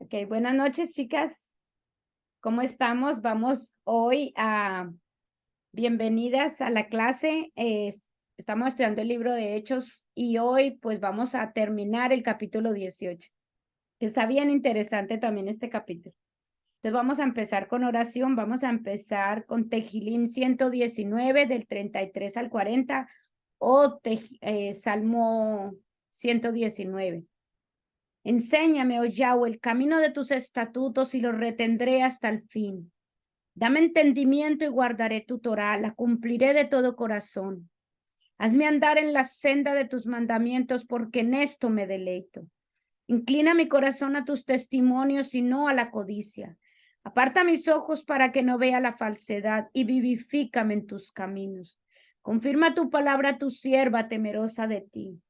Ok, buenas noches, chicas. ¿Cómo estamos? Vamos hoy a bienvenidas a la clase. Estamos estudiando el libro de Hechos y hoy pues vamos a terminar el capítulo 18. Está bien interesante también este capítulo. Entonces vamos a empezar con oración. Vamos a empezar con Tehilim 119 del 33 al 40 o Salmo 119. Enséñame, oh Yahweh, el camino de tus estatutos y los retendré hasta el fin. Dame entendimiento y guardaré tu Torá, la cumpliré de todo corazón. Hazme andar en la senda de tus mandamientos, porque en esto me deleito. Inclina mi corazón a tus testimonios y no a la codicia. Aparta mis ojos para que no vea la falsedad y vivifícame en tus caminos. Confirma tu palabra a tu sierva temerosa de ti.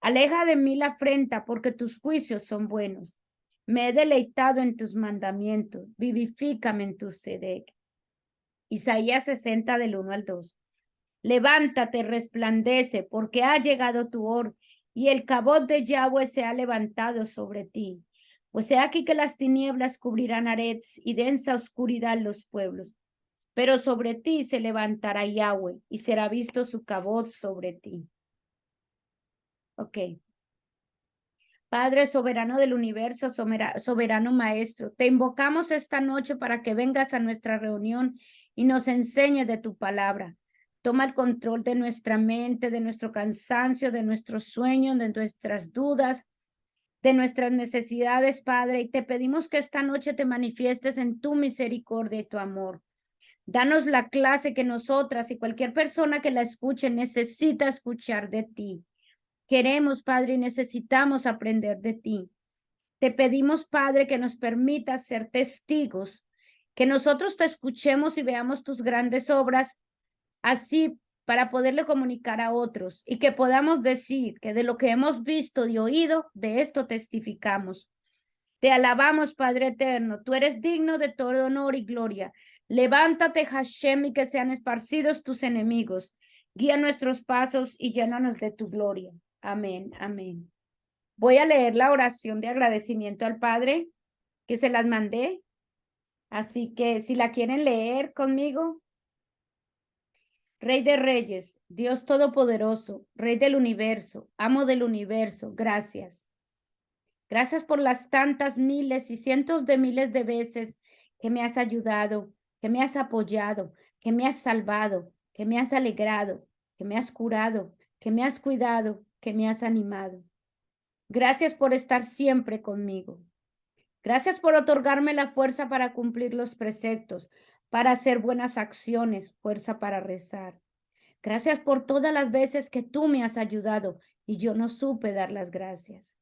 Aleja de mí la afrenta, porque tus juicios son buenos. Me he deleitado en tus mandamientos. Vivifícame en tu sedec. Isaías 60 del 1 al 2. Levántate, resplandece, porque ha llegado tu hora, y el cabot de Yahweh se ha levantado sobre ti. Pues he aquí que las tinieblas cubrirán Arets y densa oscuridad los pueblos. Pero sobre ti se levantará Yahweh, y será visto su cabot sobre ti. Ok. Padre soberano del universo, soberano maestro, te invocamos esta noche para que vengas a nuestra reunión y nos enseñes de tu palabra. Toma el control de nuestra mente, de nuestro cansancio, de nuestros sueños, de nuestras dudas, de nuestras necesidades, Padre, y te pedimos que esta noche te manifiestes en tu misericordia y tu amor. Danos la clase que nosotras y cualquier persona que la escuche necesita escuchar de ti. Queremos, Padre, y necesitamos aprender de ti. Te pedimos, Padre, que nos permitas ser testigos, que nosotros te escuchemos y veamos tus grandes obras, así para poderle comunicar a otros y que podamos decir que de lo que hemos visto y oído, de esto testificamos. Te alabamos, Padre eterno, tú eres digno de todo honor y gloria. Levántate, Hashem, y que sean esparcidos tus enemigos. Guía nuestros pasos y llénanos de tu gloria. Amén, amén. Voy a leer la oración de agradecimiento al Padre que se las mandé. Así que si la quieren leer conmigo, Rey de Reyes, Dios Todopoderoso, Rey del universo, Amo del universo, gracias. Gracias por las tantas miles y cientos de miles de veces que me has ayudado, que me has apoyado, que me has salvado, que me has alegrado, que me has curado, que me has cuidado, que me has animado. Gracias por estar siempre conmigo. Gracias por otorgarme la fuerza para cumplir los preceptos, para hacer buenas acciones, fuerza para rezar. Gracias por todas las veces que tú me has ayudado y yo no supe dar las gracias.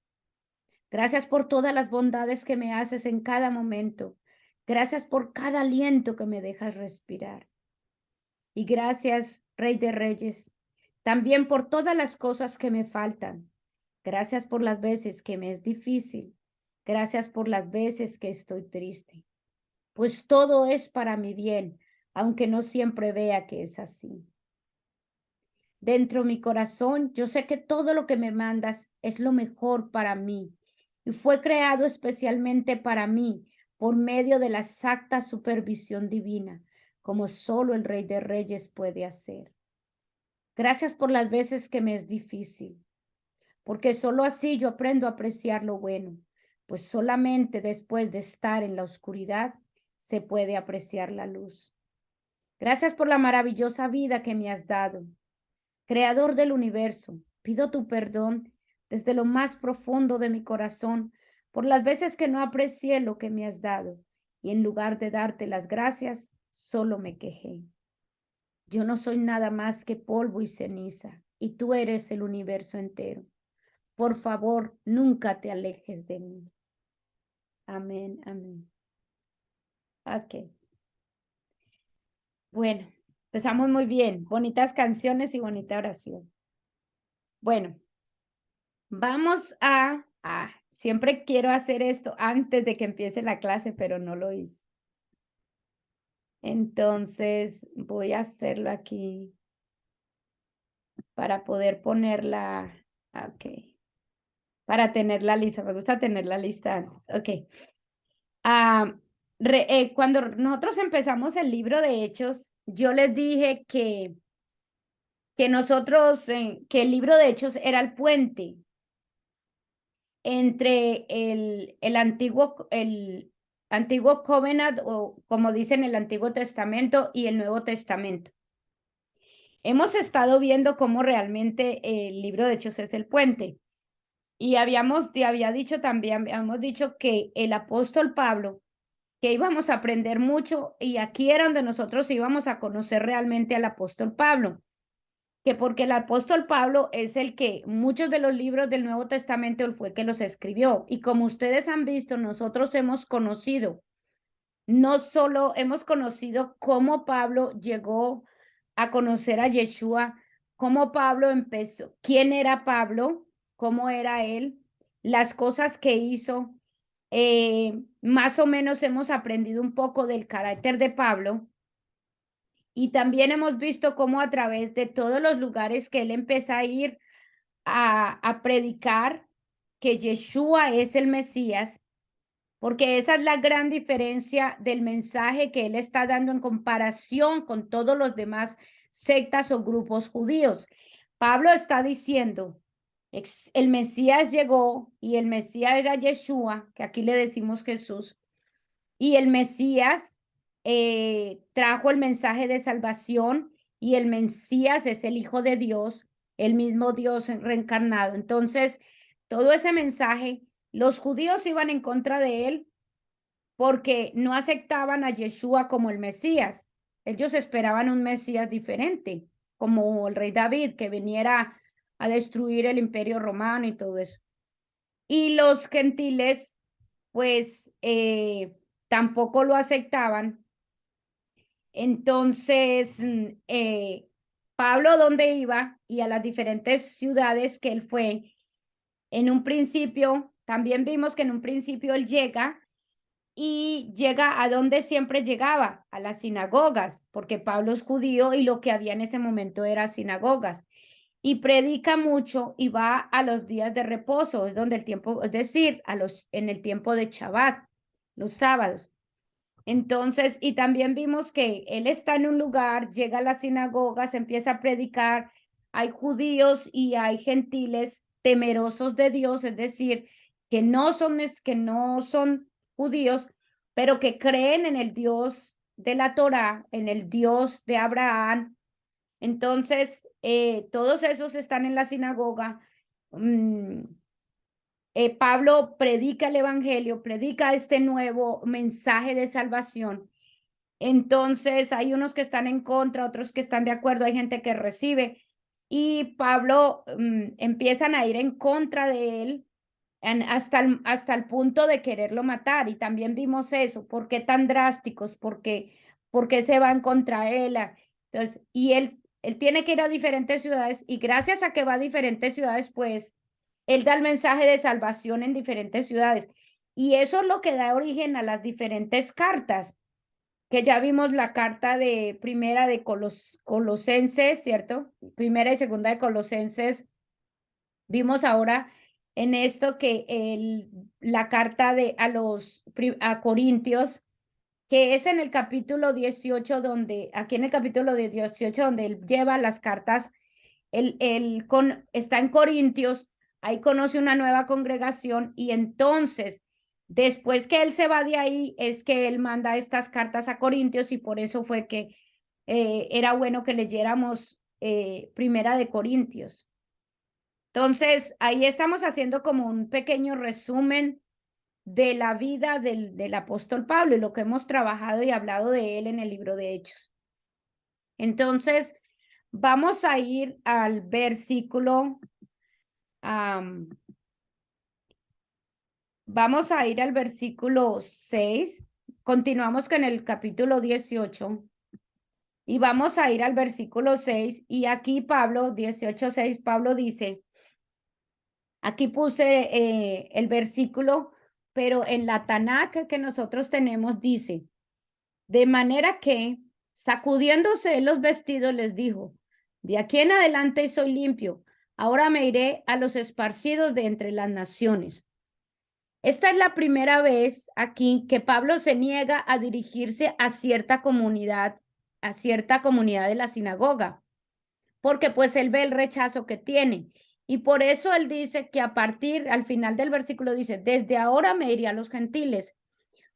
Gracias por todas las bondades que me haces en cada momento. Gracias por cada aliento que me dejas respirar. Y gracias, Rey de Reyes, también por todas las cosas que me faltan. Gracias por las veces que me es difícil. Gracias por las veces que estoy triste. Pues todo es para mi bien, aunque no siempre vea que es así. Dentro de mi corazón, yo sé que todo lo que me mandas es lo mejor para mí y fue creado especialmente para mí por medio de la exacta supervisión divina, como solo el Rey de Reyes puede hacer. Gracias por las veces que me es difícil, porque solo así yo aprendo a apreciar lo bueno, pues solamente después de estar en la oscuridad se puede apreciar la luz. Gracias por la maravillosa vida que me has dado. Creador del universo, pido tu perdón desde lo más profundo de mi corazón por las veces que no aprecié lo que me has dado y en lugar de darte las gracias, solo me quejé. Yo no soy nada más que polvo y ceniza y tú eres el universo entero. Por favor, nunca te alejes de mí. Amén, amén. Ok. Bueno, empezamos muy bien. Bonitas canciones y bonita oración. Bueno, vamos siempre quiero hacer esto antes de que empiece la clase, pero no lo hice. Entonces voy a hacerlo aquí para poder ponerla, ok, para tener la lista. Me gusta tener la lista antes. Ok. Cuando nosotros empezamos el libro de Hechos, yo les dije que nosotros, que el libro de Hechos era el puente entre el antiguo covenant, o como dicen el Antiguo Testamento, y el Nuevo Testamento. Hemos estado viendo cómo realmente el libro de Hechos es el puente. Y habíamos dicho que el apóstol Pablo, que íbamos a aprender mucho, y aquí era donde nosotros íbamos a conocer realmente al apóstol Pablo, que porque el apóstol Pablo es el que muchos de los libros del Nuevo Testamento él fue el que los escribió. Y como ustedes han visto, nosotros hemos conocido, no solo hemos conocido cómo Pablo llegó a conocer a Yeshua, cómo Pablo empezó, quién era Pablo, cómo era él, las cosas que hizo. Más o menos hemos aprendido un poco del carácter de Pablo, y también hemos visto cómo a través de todos los lugares que él empieza a ir a predicar que Yeshua es el Mesías, porque esa es la gran diferencia del mensaje que él está dando en comparación con todos los demás sectas o grupos judíos. Pablo está diciendo, el Mesías llegó, y el Mesías era Yeshua, que aquí le decimos Jesús, y el Mesías trajo el mensaje de salvación, y el Mesías es el Hijo de Dios, el mismo Dios reencarnado. Entonces, todo ese mensaje, los judíos iban en contra de él porque no aceptaban a Yeshua como el Mesías. Ellos esperaban un Mesías diferente, como el rey David, que viniera a destruir el imperio romano y todo eso. Y los gentiles, pues, tampoco lo aceptaban. Entonces, Pablo, ¿dónde iba? Y a las diferentes ciudades que él fue, en un principio, también vimos que en un principio él llega a donde siempre llegaba, a las sinagogas, porque Pablo es judío y lo que había en ese momento era sinagogas. Y predica mucho y va a los días de reposo, es donde el tiempo, es decir, en el tiempo de Shabbat, los sábados. Entonces, y también vimos que él está en un lugar, llega a las sinagogas, empieza a predicar, hay judíos y hay gentiles temerosos de Dios, es decir, que no son judíos, pero que creen en el Dios de la Torá, en el Dios de Abraham. Entonces, todos esos están en la sinagoga. Pablo predica el evangelio, predica este nuevo mensaje de salvación. Entonces hay unos que están en contra, otros que están de acuerdo, hay gente que recibe, y Pablo empiezan a ir en contra de él hasta el punto de quererlo matar. Y también vimos eso, ¿por qué tan drásticos? ¿Por qué se van contra él? Entonces, y él tiene que ir a diferentes ciudades, y gracias a que va a diferentes ciudades, pues él da el mensaje de salvación en diferentes ciudades. Y eso es lo que da origen a las diferentes cartas, que ya vimos la carta de primera de Colosenses, ¿cierto? Primera y segunda de Colosenses. Vimos ahora en esto que la carta a Corintios, que es en el capítulo 18, aquí en el capítulo 18, donde él lleva las cartas, está en Corintios, ahí conoce una nueva congregación, y entonces, después que él se va de ahí, es que él manda estas cartas a Corintios, y por eso fue que era bueno que leyéramos Primera de Corintios. Entonces, ahí estamos haciendo como un pequeño resumen de la vida del apóstol Pablo y lo que hemos trabajado y hablado de él en el libro de Hechos. Entonces, vamos a ir al versículo, vamos a ir al versículo 6, continuamos con el capítulo 18 y vamos a ir al versículo 6, y aquí Pablo, 18:6, Pablo dice, aquí puse el versículo, pero en la Tanakh que nosotros tenemos dice, de manera que, sacudiéndose los vestidos, les dijo, de aquí en adelante soy limpio, ahora me iré a los esparcidos de entre las naciones. Esta es la primera vez aquí que Pablo se niega a dirigirse a cierta comunidad de la sinagoga, porque pues él ve el rechazo que tiene. Y por eso él dice que al final del versículo dice, desde ahora me iré a los gentiles.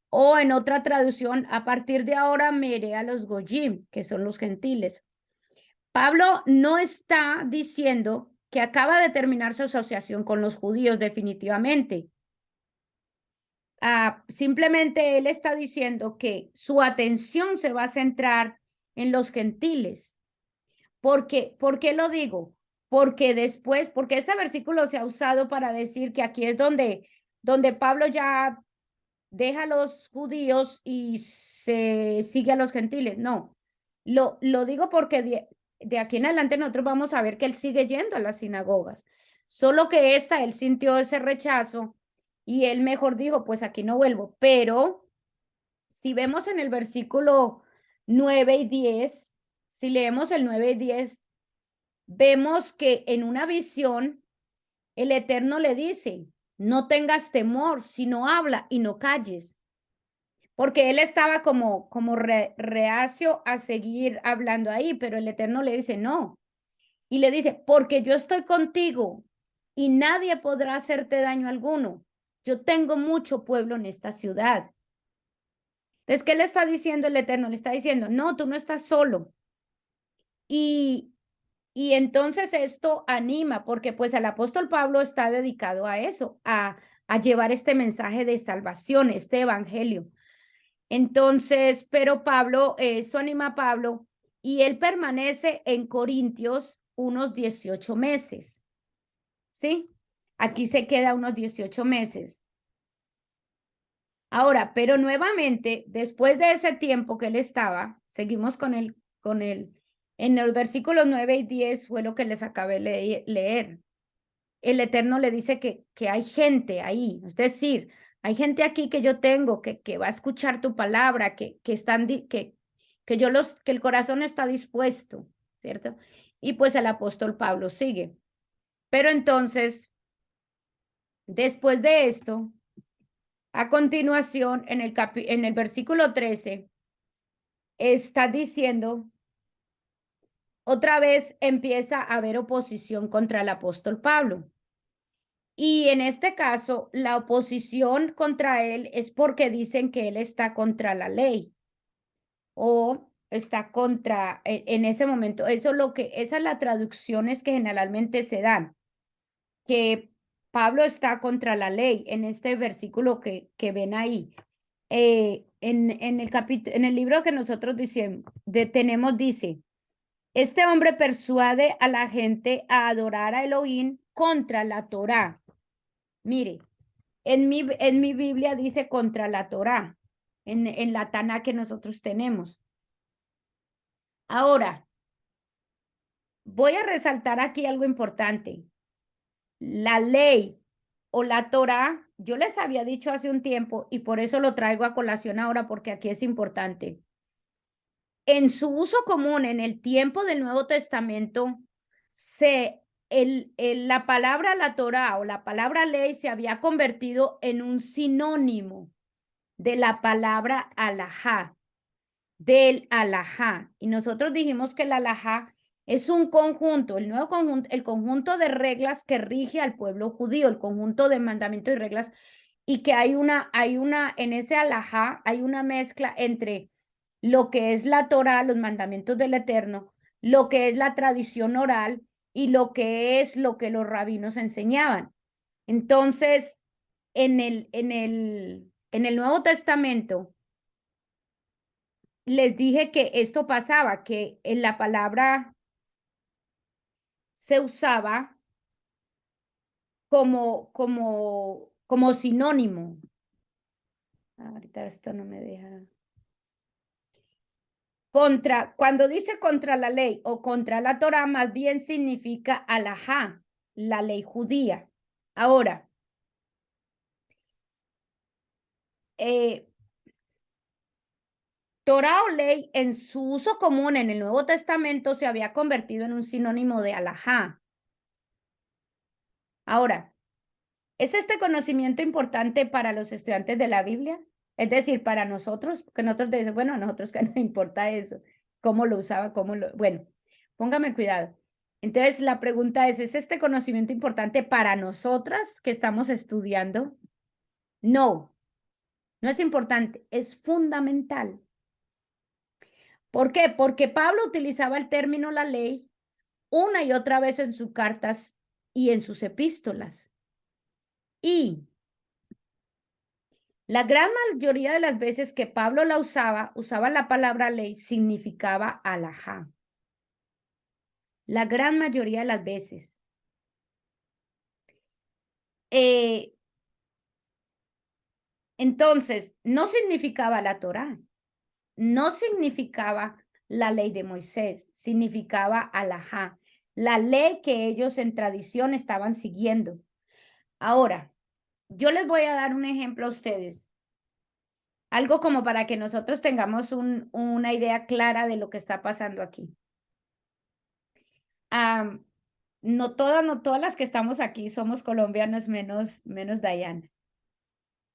O en otra traducción, a partir de ahora me iré a los goyim, que son los gentiles. Pablo no está diciendo que acaba de terminar su asociación con los judíos definitivamente. Simplemente él está diciendo que su atención se va a centrar en los gentiles. ¿Por qué lo digo? Porque este versículo se ha usado para decir que aquí es donde Pablo ya deja a los judíos y se sigue a los gentiles. No, lo digo porque de aquí en adelante nosotros vamos a ver que él sigue yendo a las sinagogas. Solo que él sintió ese rechazo y él mejor dijo, pues aquí no vuelvo. Pero si vemos en el versículo 9 y 10, si leemos el 9 y 10, vemos que en una visión el Eterno le dice, no tengas temor, sino habla y no calles. Porque él estaba como reacio a seguir hablando ahí, pero el Eterno le dice, no. Y le dice, porque yo estoy contigo y nadie podrá hacerte daño alguno. Yo tengo mucho pueblo en esta ciudad. Entonces, ¿qué le está diciendo el Eterno? Le está diciendo, no, tú no estás solo. Y, y entonces esto anima, porque pues el apóstol Pablo está dedicado a eso, a llevar este mensaje de salvación, este evangelio. Entonces, pero Pablo, esto anima a Pablo y él permanece en Corintios unos 18 meses, ¿sí? Aquí se queda unos 18 meses. Ahora, pero nuevamente, después de ese tiempo que él estaba, seguimos en los versículos 9 y 10 fue lo que les acabé de leer. El Eterno le dice que hay gente ahí, es decir, hay gente aquí que yo tengo, que va a escuchar tu palabra, que el corazón está dispuesto, ¿cierto? Y pues el apóstol Pablo sigue. Pero entonces, después de esto, a continuación, en el versículo 13, está diciendo, otra vez empieza a haber oposición contra el apóstol Pablo. Y en este caso, la oposición contra él es porque dicen que él está contra la ley o está en ese momento, esas las traducciones que generalmente se dan, que Pablo está contra la ley en este versículo que ven ahí. En el libro que nosotros tenemos, dice, este hombre persuade a la gente a adorar a Elohim contra la Torá. Mire, en mi Biblia dice contra la Torá, en la Taná que nosotros tenemos. Ahora, voy a resaltar aquí algo importante. La ley o la Torá, yo les había dicho hace un tiempo y por eso lo traigo a colación ahora porque aquí es importante. En su uso común en el tiempo del Nuevo Testamento, la palabra la Torá o la palabra ley se había convertido en un sinónimo de la palabra alajá, del alajá. Y nosotros dijimos que el alajá es un conjunto, el conjunto de reglas que rige al pueblo judío, el conjunto de mandamientos y reglas, y que en ese alajá hay una mezcla entre lo que es la Torá, los mandamientos del Eterno, lo que es la tradición oral y lo que los rabinos enseñaban. Entonces, en el Nuevo Testamento, les dije que esto pasaba, que en la palabra se usaba como sinónimo. Ahorita esto no me deja. Cuando dice contra la ley o contra la Torá, más bien significa alajá, la ley judía. Ahora, eh, Torá o ley en su uso común en el Nuevo Testamento se había convertido en un sinónimo de alajá. Ahora, ¿Es este conocimiento importante para los estudiantes de la Biblia? Es decir, para nosotros, que nosotros decimos, bueno, a nosotros que nos importa eso, cómo lo usaba, bueno, póngame cuidado. Entonces, la pregunta ¿es este conocimiento importante para nosotras que estamos estudiando? No, no es importante, es fundamental. ¿Por qué? Porque Pablo utilizaba el término la ley una y otra vez en sus cartas y en sus epístolas. Y la gran mayoría de las veces que Pablo la usaba la palabra ley, significaba alajá. La gran mayoría de las veces. Entonces, no significaba la Torá, no significaba la ley de Moisés, significaba alajá, la ley que ellos en tradición estaban siguiendo. Ahora, yo les voy a dar un ejemplo a ustedes, algo como para que nosotros tengamos una idea clara de lo que está pasando aquí. No todas las que estamos aquí somos colombianos, menos Dayana.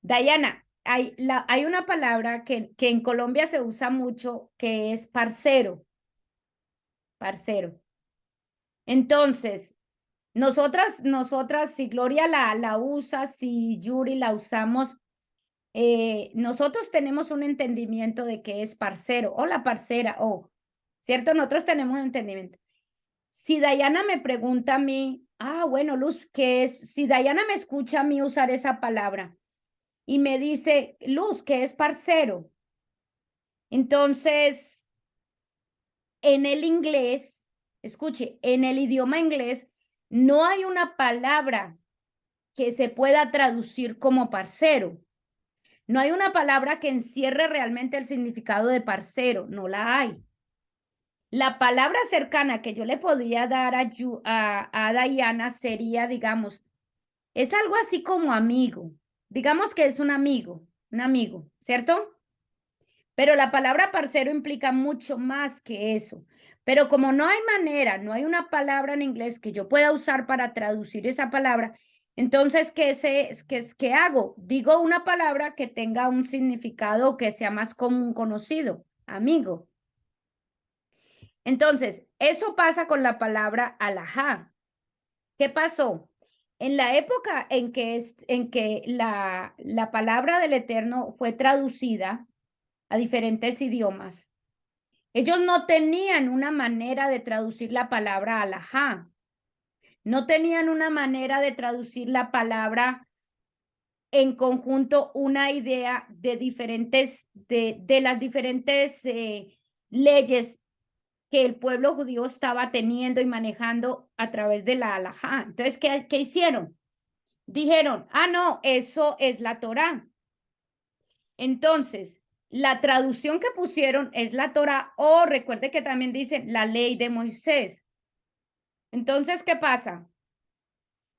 Dayana, hay una palabra que en Colombia se usa mucho que es parcero. Parcero. Entonces, nosotras, si Gloria la usa, si Yuri la usamos, nosotros tenemos un entendimiento de que es parcero o la parcera, ¿cierto? Nosotros tenemos un entendimiento. Si Dayana me pregunta a mí, bueno, Luz, ¿qué es? Si Dayana me escucha a mí usar esa palabra y me dice, Luz, ¿qué es parcero? Entonces, en el inglés, escuche, en el idioma inglés no hay una palabra que se pueda traducir como parcero. No hay una palabra que encierre realmente el significado de parcero, no la hay. La palabra cercana que yo le podría dar a Dayana sería, digamos, es algo así como amigo. Digamos que es un amigo, ¿cierto? Pero la palabra parcero implica mucho más que eso. Pero como no hay manera, no hay una palabra en inglés que yo pueda usar para traducir esa palabra, entonces, ¿qué hago? Digo una palabra que tenga un significado que sea más común conocido, amigo. Entonces, eso pasa con la palabra alajá. ¿Qué pasó? En la época en que la palabra del Eterno fue traducida a diferentes idiomas, ellos no tenían una manera de traducir la palabra alajá. No tenían una manera de traducir la palabra en conjunto, una idea de las diferentes leyes que el pueblo judío estaba teniendo y manejando a través de la alajá. Entonces, ¿qué hicieron? Dijeron, no, eso es la Torá. Entonces, la traducción que pusieron es la Torá, o recuerde que también dice la ley de Moisés. Entonces, ¿qué pasa?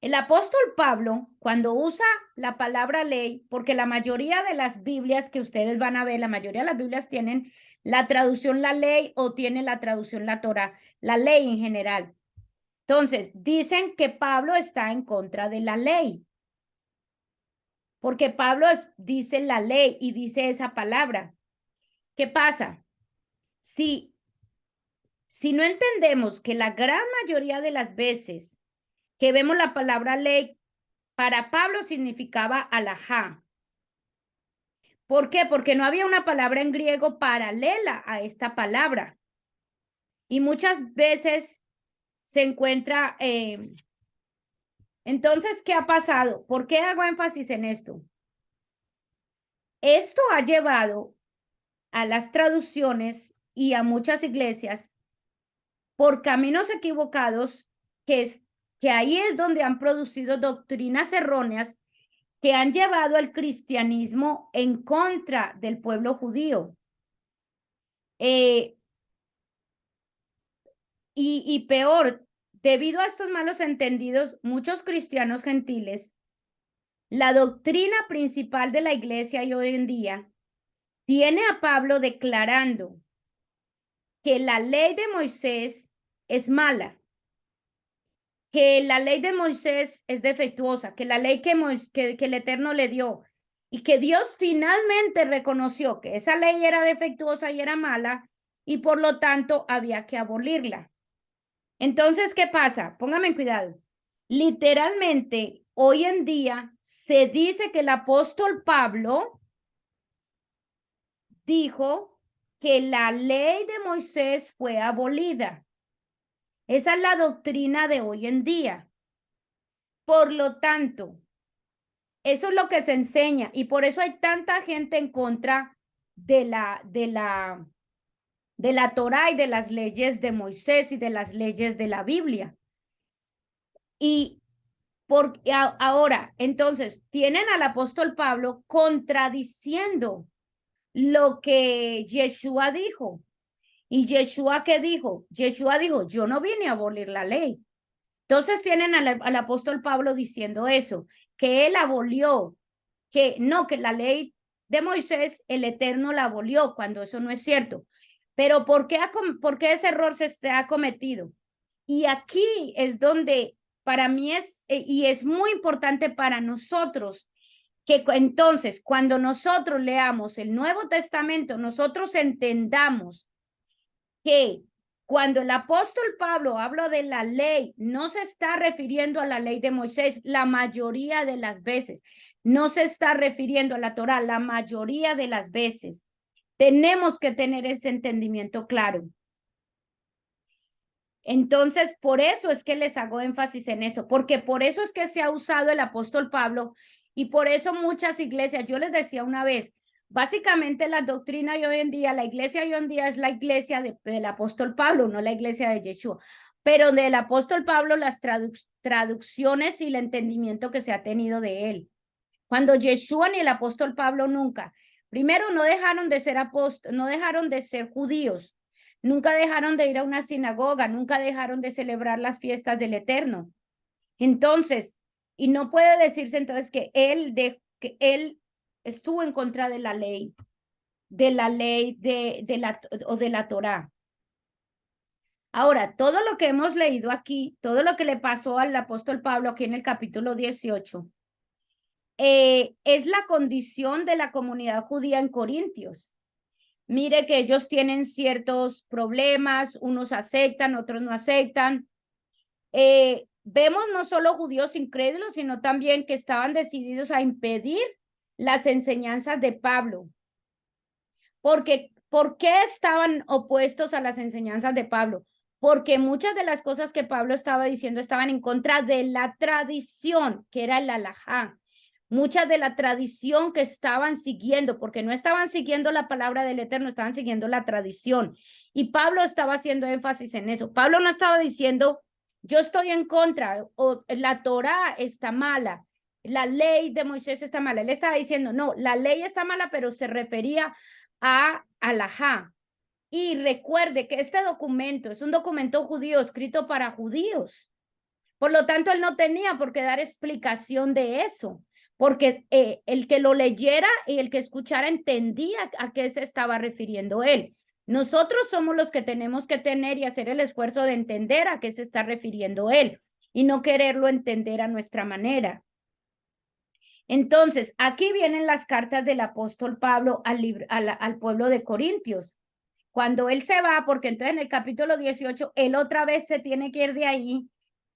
El apóstol Pablo, cuando usa la palabra ley, porque la mayoría de las Biblias que ustedes van a ver, la mayoría de las Biblias tienen la traducción la ley o tienen la traducción la Torá, la ley en general. Entonces, dicen que Pablo está en contra de la ley, porque Pablo dice la ley y dice esa palabra. ¿Qué pasa? Si no entendemos que la gran mayoría de las veces que vemos la palabra ley, para Pablo significaba alajá. ¿Por qué? Porque no había una palabra en griego paralela a esta palabra. Y muchas veces se encuentra... Entonces, ¿qué ha pasado? ¿Por qué hago énfasis en esto? Esto ha llevado a las traducciones y a muchas iglesias por caminos equivocados, que ahí es donde han producido doctrinas erróneas que han llevado al cristianismo en contra del pueblo judío. Y peor, debido a estos malos entendidos, muchos cristianos gentiles, la doctrina principal de la iglesia y hoy en día tiene a Pablo declarando que la ley de Moisés es mala, que la ley de Moisés es defectuosa, que la ley que el Eterno le dio y que Dios finalmente reconoció que esa ley era defectuosa y era mala y por lo tanto había que abolirla. Entonces, ¿qué pasa? Póngame en cuidado. Literalmente, hoy en día se dice que el apóstol Pablo dijo que la ley de Moisés fue abolida. Esa es la doctrina de hoy en día. Por lo tanto, eso es lo que se enseña y por eso hay tanta gente en contra de la Torá y de las leyes de Moisés y de las leyes de la Biblia. Y ahora, entonces, tienen al apóstol Pablo contradiciendo lo que Yeshua dijo. ¿Y Yeshua qué dijo? Yeshua dijo, yo no vine a abolir la ley. Entonces tienen al apóstol Pablo diciendo eso, que él abolió, que no, que la ley de Moisés, el Eterno la abolió, cuando eso no es cierto. Pero ¿por qué ese error se ha cometido? Y aquí es donde para mí y es muy importante para nosotros, que entonces cuando nosotros leamos el Nuevo Testamento, nosotros entendamos que cuando el apóstol Pablo habla de la ley, no se está refiriendo a la ley de Moisés la mayoría de las veces, no se está refiriendo a la Torá la mayoría de las veces. Tenemos que tener ese entendimiento claro. Entonces, por eso es que les hago énfasis en eso, porque por eso es que se ha usado el apóstol Pablo y por eso muchas iglesias, yo les decía una vez, básicamente la doctrina de hoy en día, la iglesia de hoy en día es la iglesia del apóstol Pablo, no la iglesia de Yeshua, pero del apóstol Pablo las traducciones y el entendimiento que se ha tenido de él. Cuando Yeshua ni el apóstol Pablo nunca, primero no dejaron de ser no dejaron de ser judíos, nunca dejaron de ir a una sinagoga, nunca dejaron de celebrar las fiestas del Eterno. Entonces, y no puede decirse entonces que él estuvo en contra de la ley de la Torá. Ahora, todo lo que hemos leído aquí, todo lo que le pasó al apóstol Pablo aquí en el capítulo 18, es la condición de la comunidad judía en Corintios. Mire que ellos tienen ciertos problemas, unos aceptan, otros no aceptan. Vemos no solo judíos incrédulos, sino también que estaban decididos a impedir las enseñanzas de Pablo. ¿Por qué estaban opuestos a las enseñanzas de Pablo? Porque muchas de las cosas que Pablo estaba diciendo estaban en contra de la tradición, que era el alajá. Mucha de la tradición que estaban siguiendo, porque no estaban siguiendo la palabra del Eterno, estaban siguiendo la tradición. Y Pablo estaba haciendo énfasis en eso. Pablo no estaba diciendo, yo estoy en contra, o la Torá está mala, la ley de Moisés está mala. Él estaba diciendo, no, la ley está mala, pero se refería a alajá. Y recuerde que este documento es un documento judío escrito para judíos. Por lo tanto, él no tenía por qué dar explicación de eso, porque el que lo leyera y el que escuchara entendía a qué se estaba refiriendo él. Nosotros somos los que tenemos que tener y hacer el esfuerzo de entender a qué se está refiriendo él y no quererlo entender a nuestra manera. Entonces, aquí vienen las cartas del apóstol Pablo al pueblo de Corintios. Cuando él se va, porque entonces en el capítulo 18, él otra vez se tiene que ir de ahí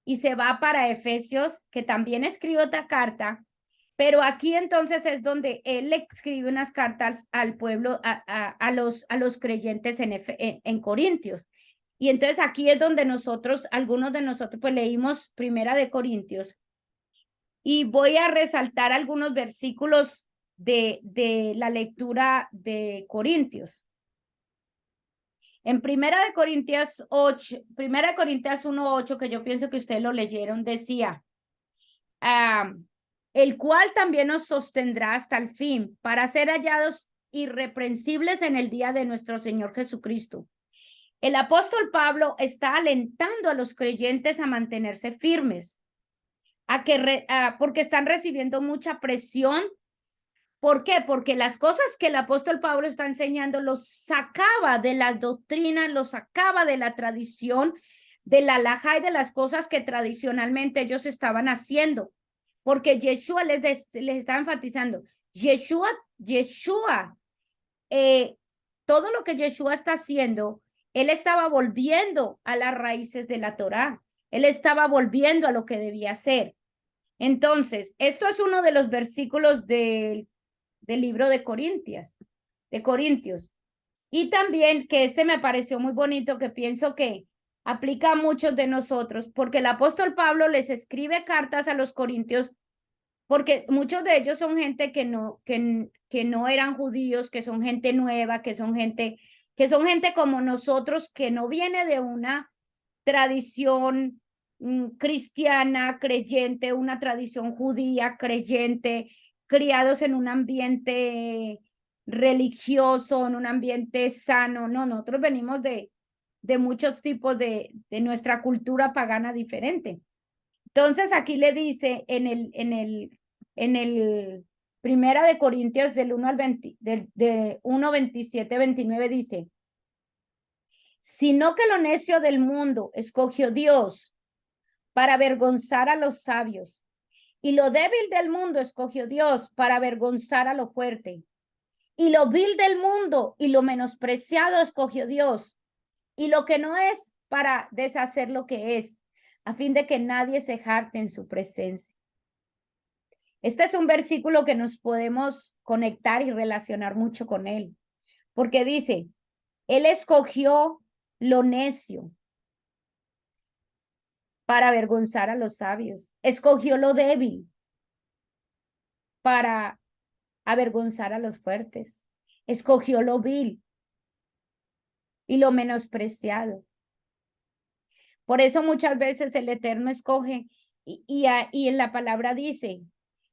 y se va para Efesios, que también escribe otra carta, pero aquí entonces es donde él le escribe unas cartas al pueblo, a los creyentes en Corintios. Y entonces aquí es donde algunos de nosotros, pues leímos Primera de Corintios. Y voy a resaltar algunos versículos de la lectura de Corintios. En Primera de Corintios 1:8, que yo pienso que ustedes lo leyeron, decía, el cual también nos sostendrá hasta el fin, para ser hallados irreprensibles en el día de nuestro Señor Jesucristo. El apóstol Pablo está alentando a los creyentes a mantenerse firmes, porque están recibiendo mucha presión. ¿Por qué? Porque las cosas que el apóstol Pablo está enseñando los sacaba de la doctrina, los sacaba de la tradición del alajá y de las cosas que tradicionalmente ellos estaban haciendo, porque Yeshua les está enfatizando, Yeshua, todo lo que Yeshua está haciendo, él estaba volviendo a las raíces de la Torá, él estaba volviendo a lo que debía hacer. Entonces, esto es uno de los versículos del libro de Corintios. Y también que este me pareció muy bonito, que pienso que aplica a muchos de nosotros, porque el apóstol Pablo les escribe cartas a los corintios, porque muchos de ellos son gente que no eran judíos, que son gente nueva, que son gente como nosotros, que no viene de una tradición cristiana, creyente, una tradición judía, creyente, criados en un ambiente religioso, en un ambiente sano. No, nosotros venimos de muchos tipos de nuestra cultura pagana diferente. Entonces aquí le dice en el Primera de Corintios del 1 al 20, de 1, 27, 29 dice, sino que lo necio del mundo escogió Dios para avergonzar a los sabios, y lo débil del mundo escogió Dios para avergonzar a lo fuerte, y lo vil del mundo y lo menospreciado escogió Dios, y lo que no es para deshacer lo que es, a fin de que nadie se jacte en su presencia. Este es un versículo que nos podemos conectar y relacionar mucho con él, porque dice, él escogió lo necio para avergonzar a los sabios, escogió lo débil para avergonzar a los fuertes, escogió lo vil y lo menospreciado. Por eso muchas veces el Eterno escoge y en la palabra dice,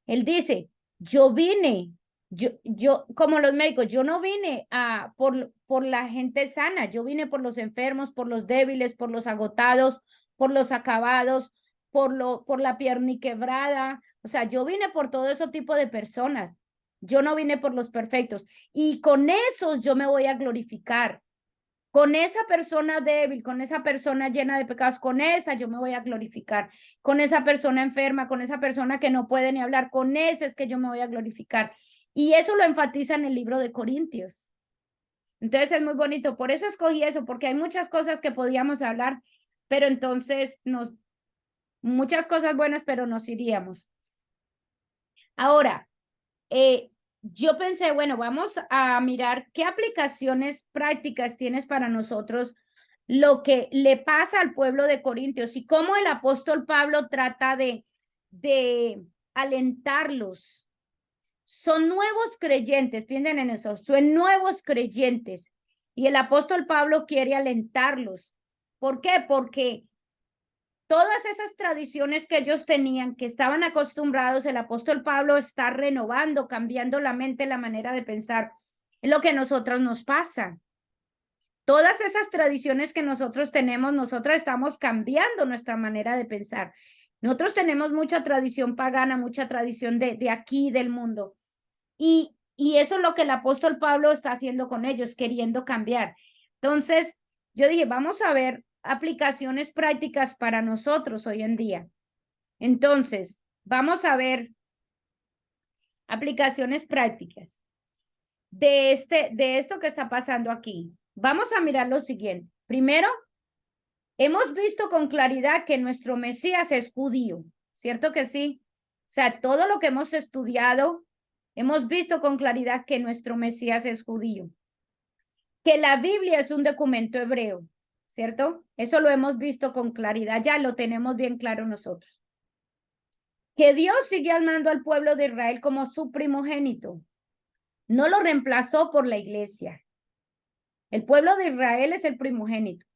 él dice, yo vine, yo como los médicos, yo no vine por la gente sana, yo vine por los enfermos, por los débiles, por los agotados, por los acabados, por la pierna quebrada, o sea, yo vine por todo ese tipo de personas, yo no vine por los perfectos, y con esos yo me voy a glorificar. Con esa persona débil, con esa persona llena de pecados, con esa yo me voy a glorificar. Con esa persona enferma, con esa persona que no puede ni hablar, con ese es que yo me voy a glorificar. Y eso lo enfatiza en el libro de Corintios. Entonces es muy bonito. Por eso escogí eso, porque hay muchas cosas que podíamos hablar, pero entonces muchas cosas buenas, pero nos iríamos. Ahora, yo pensé, bueno, vamos a mirar qué aplicaciones prácticas tienes para nosotros lo que le pasa al pueblo de Corintios y cómo el apóstol Pablo trata de alentarlos. Son nuevos creyentes, piensen en eso, son nuevos creyentes y el apóstol Pablo quiere alentarlos. ¿Por qué? Porque todas esas tradiciones que ellos tenían, que estaban acostumbrados, el apóstol Pablo está renovando, cambiando la mente, la manera de pensar. Es lo que a nosotros nos pasa. Todas esas tradiciones que nosotros tenemos, nosotros estamos cambiando nuestra manera de pensar. Nosotros tenemos mucha tradición pagana, mucha tradición de aquí, del mundo. Y eso es lo que el apóstol Pablo está haciendo con ellos, queriendo cambiar. Entonces, yo dije, vamos a ver aplicaciones prácticas para nosotros hoy en día. Entonces, vamos a ver aplicaciones prácticas de esto que está pasando aquí. Vamos a mirar lo siguiente. Primero, hemos visto con claridad que nuestro Mesías es judío, ¿cierto que sí? O sea, todo lo que hemos estudiado, hemos visto con claridad que nuestro Mesías es judío, que la Biblia es un documento hebreo, ¿cierto? Eso lo hemos visto con claridad, ya lo tenemos bien claro nosotros. Que Dios sigue al mando al pueblo de Israel como su primogénito, no lo reemplazó por la iglesia. El pueblo de Israel es el primogénito.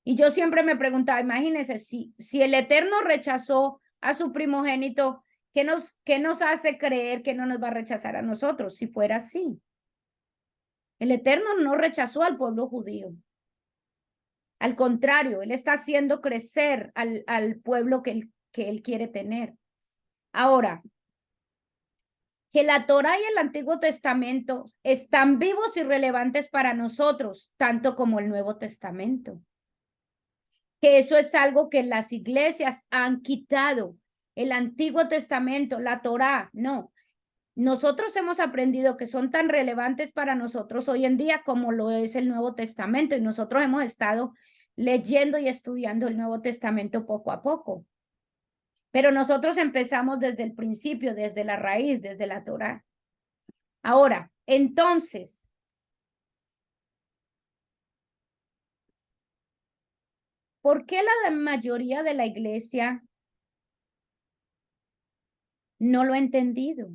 Y yo siempre me preguntaba, imagínense, si el Eterno rechazó a su primogénito, ¿qué nos hace creer que no nos va a rechazar a nosotros si fuera así? El Eterno no rechazó al pueblo judío. Al contrario, Él está haciendo crecer al pueblo que él quiere tener. Ahora, que la Torá y el Antiguo Testamento están vivos y relevantes para nosotros, tanto como el Nuevo Testamento. que eso es algo que las iglesias han quitado. El Antiguo Testamento, la Torá, no. Nosotros hemos aprendido que son tan relevantes para nosotros hoy en día como lo es el Nuevo Testamento, y nosotros hemos estado leyendo y estudiando el Nuevo Testamento poco a poco. Pero nosotros empezamos desde el principio, desde la raíz, desde la Torá. Ahora, entonces, ¿por qué la mayoría de la iglesia no lo ha entendido?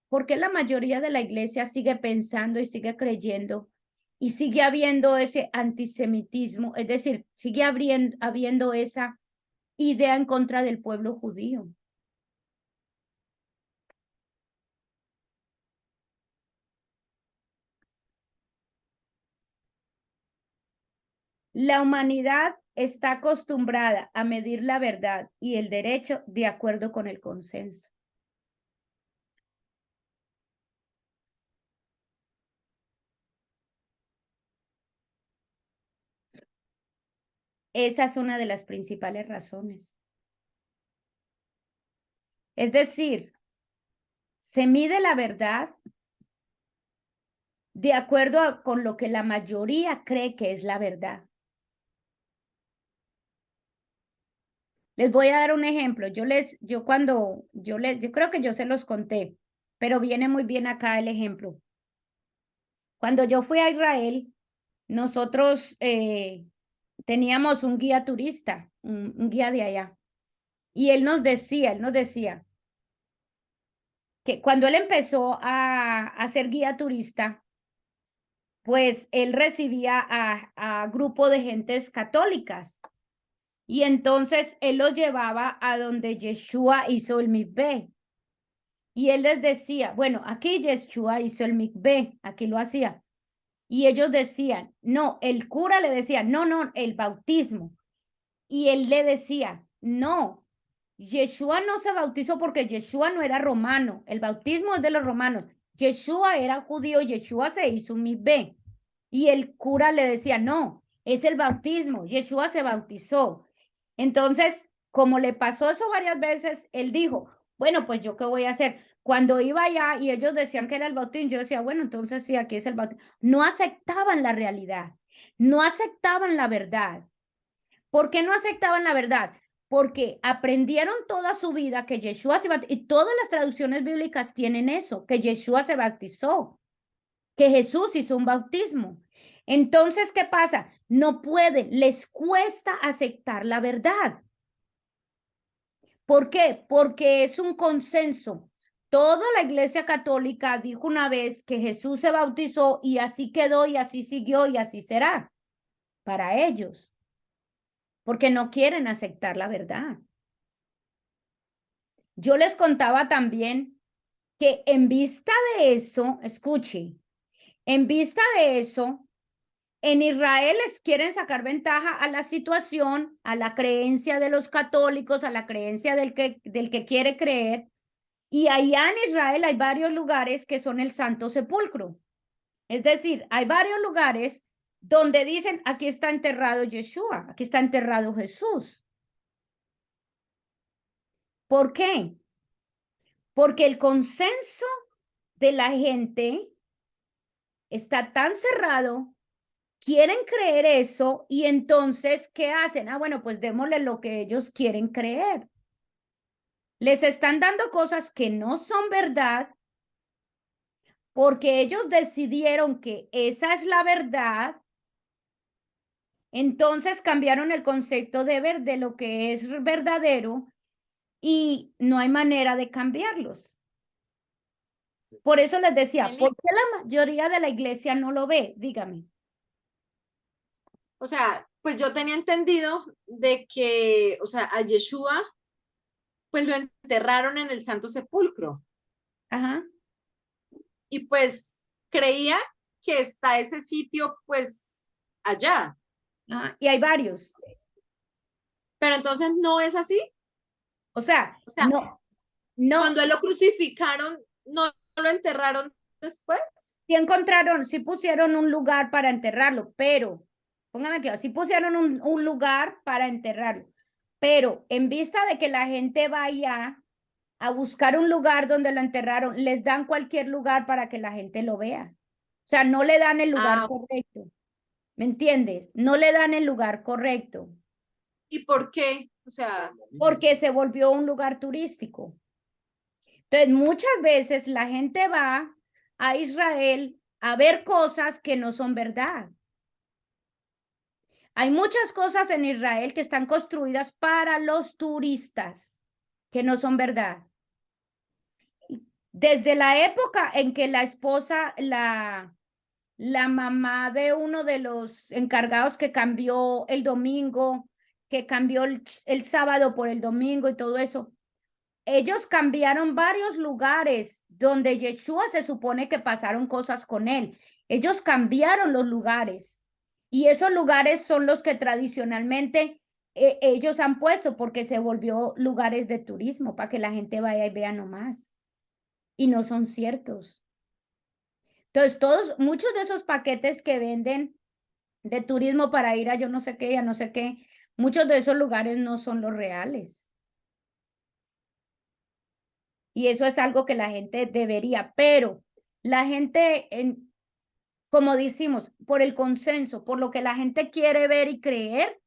¿Por qué la mayoría de la iglesia sigue pensando y sigue creyendo y sigue habiendo ese antisemitismo? Es decir, sigue habiendo esa idea en contra del pueblo judío. La humanidad está acostumbrada a medir la verdad y el derecho de acuerdo con el consenso. Esa es una de las principales razones. Es decir, se mide la verdad de acuerdo con lo que la mayoría cree que es la verdad. Les voy a dar un ejemplo. Yo creo que yo se los conté, pero viene muy bien acá el ejemplo. Cuando yo fui a Israel, nosotros teníamos un guía turista, un guía de allá, y él nos decía que cuando él empezó a ser guía turista, pues él recibía a grupo de gentes católicas. Y entonces él los llevaba a donde Yeshua hizo el mikveh. Y él les decía, bueno, aquí Yeshua hizo el mikveh, aquí lo hacía. Y ellos decían, no, el cura le decía, no, no, el bautismo. Y él le decía, no, Yeshua no se bautizó porque Yeshua no era romano, el bautismo es de los romanos. Yeshua era judío y Yeshua se hizo un mikveh. Y el cura le decía, no, es el bautismo, Yeshua se bautizó. Entonces, como le pasó eso varias veces, él dijo, bueno, pues yo qué voy a hacer. Cuando iba allá y ellos decían que era el bautismo, yo decía, bueno, entonces sí, aquí es el bautismo. No aceptaban la realidad, no aceptaban la verdad. ¿Por qué no aceptaban la verdad? Porque aprendieron toda su vida que Yeshua se bautizó, y todas las traducciones bíblicas tienen eso, que Yeshua se bautizó, que Jesús hizo un bautismo. Entonces, ¿qué pasa? No pueden, les cuesta aceptar la verdad. ¿Por qué? Porque es un consenso. Toda la Iglesia Católica dijo una vez que Jesús se bautizó y así quedó y así siguió y así será para ellos, porque no quieren aceptar la verdad. Yo les contaba también que en vista de eso, escuche, en vista de eso, en Israel les quieren sacar ventaja a la situación, a la creencia de los católicos, a la creencia del que quiere creer. Y allá en Israel hay varios lugares que son el Santo Sepulcro. Es decir, hay varios lugares donde dicen, aquí está enterrado Yeshua, aquí está enterrado Jesús. ¿Por qué? Porque el consenso de la gente está tan cerrado, quieren creer eso y entonces, ¿qué hacen? Ah, bueno, pues démosle lo que ellos quieren creer. Les están dando cosas que no son verdad porque ellos decidieron que esa es la verdad. Entonces cambiaron el concepto de lo que es verdadero y no hay manera de cambiarlos. Por eso les decía, ¿por qué la mayoría de la iglesia no lo ve? Dígame. O sea, pues yo tenía entendido de que, o sea, a Yeshua, pues lo enterraron en el Santo Sepulcro. Ajá. Y pues creía que está ese sitio, pues allá. Y hay varios. Pero entonces no es así. O sea, O sea, no, no, cuando él lo crucificaron, no lo enterraron después? Sí encontraron, sí pusieron un lugar para enterrarlo, pero, póngame aquí, sí pusieron un lugar para enterrarlo, pero en vista de que la gente vaya a buscar un lugar donde lo enterraron, les dan cualquier lugar para que la gente lo vea. O sea, no le dan el lugar Ah, correcto. ¿Me entiendes? No le dan el lugar correcto ¿y por qué? O sea, porque se volvió un lugar turístico. Entonces, muchas veces la gente va a Israel a ver cosas que no son verdad. Hay muchas cosas en Israel que están construidas para los turistas, que no son verdad. Desde la época en que la esposa, la mamá de uno de los encargados que cambió el domingo, que cambió el sábado por el domingo y todo eso, ellos cambiaron varios lugares donde Yeshua se supone que pasaron cosas con él. Ellos cambiaron los lugares y esos lugares son los que tradicionalmente ellos han puesto porque se volvió lugares de turismo para que la gente vaya y vea nomás. Y no son ciertos. Entonces, muchos de esos paquetes que venden de turismo para ir a yo no sé qué, ya no sé qué, muchos de esos lugares no son los reales. Y eso es algo que la gente debería, pero la gente, como decimos, por el consenso, por lo que la gente quiere ver y creer,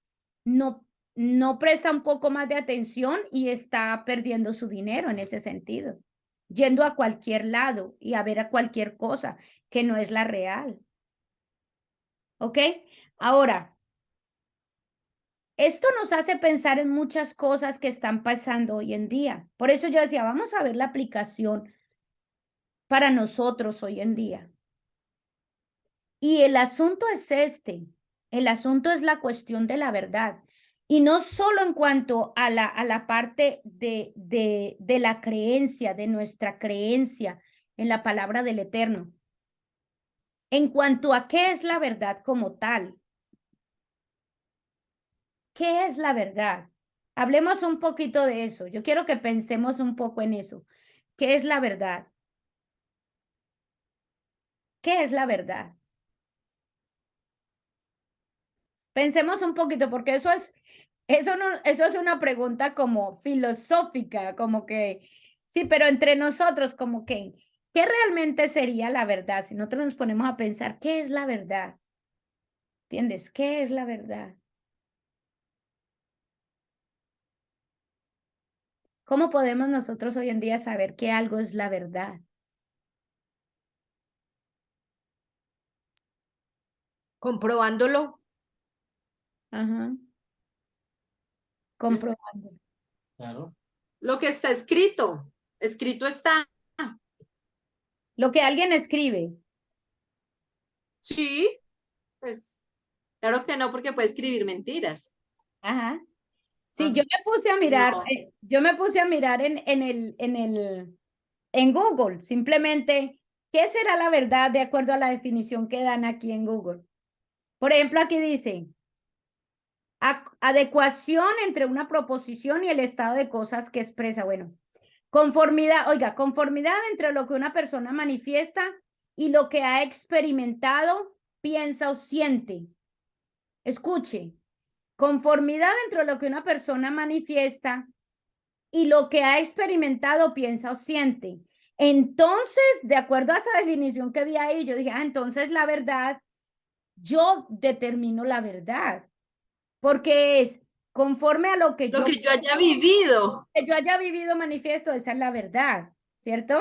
no presta un poco más de atención y está perdiendo su dinero en ese sentido, yendo a cualquier lado y a ver a cualquier cosa que no es la real. ¿Ok? Ahora, esto nos hace pensar en muchas cosas que están pasando hoy en día. Por eso yo decía, vamos a ver la aplicación para nosotros hoy en día. Y el asunto es el asunto es la cuestión de la verdad. Y no solo en cuanto a la parte de la creencia, de nuestra creencia en la palabra del Eterno, en cuanto a qué es la verdad como tal. ¿Qué es la verdad? Hablemos un poquito de eso. Yo quiero que pensemos un poco en eso. ¿Qué es la verdad? ¿Qué es la verdad? Pensemos un poquito, porque eso es una pregunta como filosófica, como que, sí, pero entre nosotros, como que, ¿qué realmente sería la verdad? Si nosotros nos ponemos a pensar, ¿qué es la verdad? ¿Entiendes? ¿Qué es la verdad? ¿Cómo podemos nosotros hoy en día saber que algo es la verdad? comprobándolo. Ajá, comprobando. Claro. Lo que está escrito, escrito está. Lo que alguien escribe. Sí, pues claro que no, porque puede escribir mentiras. Ajá. Sí, Ah, no. yo me puse a mirar en Google, simplemente, ¿qué será la verdad de acuerdo a la definición que dan aquí en Google? Por ejemplo, aquí dice, adecuación entre una proposición y el estado de cosas que expresa. Bueno, conformidad, oiga, conformidad entre lo que una persona manifiesta y lo que ha experimentado, piensa o siente. Escuche, conformidad entre lo que una persona manifiesta y lo que ha experimentado, piensa o siente. Entonces, de acuerdo a esa definición que vi ahí, yo dije, entonces la verdad, yo determino la verdad, porque es conforme a lo Lo que yo haya vivido. que yo haya vivido manifiesto, esa es la verdad, ¿cierto?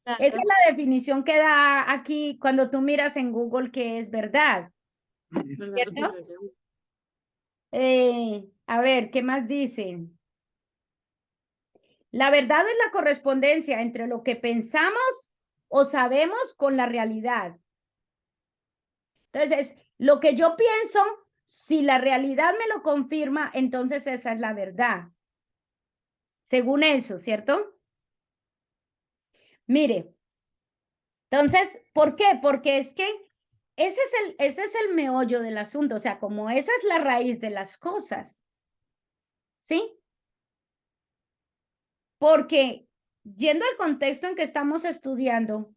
Esa es Claro. la definición que da aquí cuando tú miras en Google que es verdad, ¿Verdad? Lo que yo ¿cierto? haya vivido. A ver, ¿qué más dicen? La verdad es la correspondencia entre lo que pensamos o sabemos con la realidad. Entonces, lo que yo pienso, si la realidad me lo confirma, entonces esa es la verdad. Según eso, ¿cierto? Mire, entonces, ¿por qué? Porque es que ese es el meollo del asunto, o sea, como esa es la raíz de las cosas, ¿sí? Porque yendo al contexto en que estamos estudiando,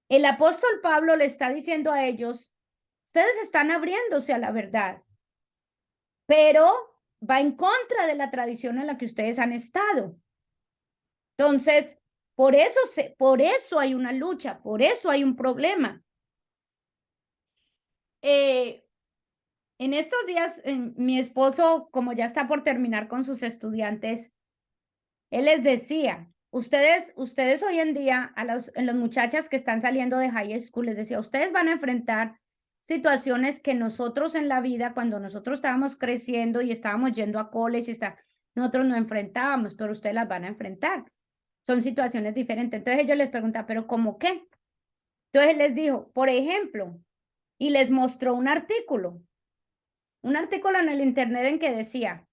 El apóstol Pablo le está diciendo a ellos, ustedes están abriéndose a la verdad, pero va en contra de la tradición en la que ustedes han estado. Entonces, por eso hay una lucha, por eso hay un problema. En estos días, mi esposo, como ya está por terminar con sus estudiantes, él les decía, ustedes hoy en día, en las muchachas que están saliendo de high school, les decía, ustedes van a enfrentar situaciones que nosotros en la vida, cuando nosotros estábamos creciendo y estábamos yendo a college, nosotros no enfrentábamos, pero ustedes las van a enfrentar. Son situaciones diferentes. Entonces ellos les preguntan, ¿pero cómo qué? Entonces él les dijo, por ejemplo, y les mostró un artículo en el internet en que decía,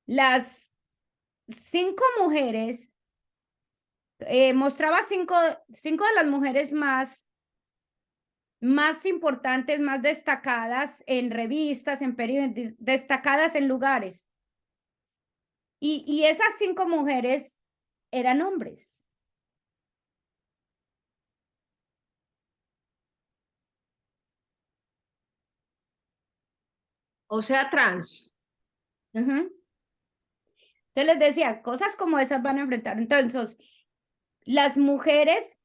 las 5 mujeres, mostraba cinco de las mujeres más importantes, más destacadas en revistas, en periódicos, destacadas en lugares. Y esas 5 mujeres eran hombres. O sea, trans. Entonces les decía, cosas como esas van a enfrentar. Entonces, las mujeres,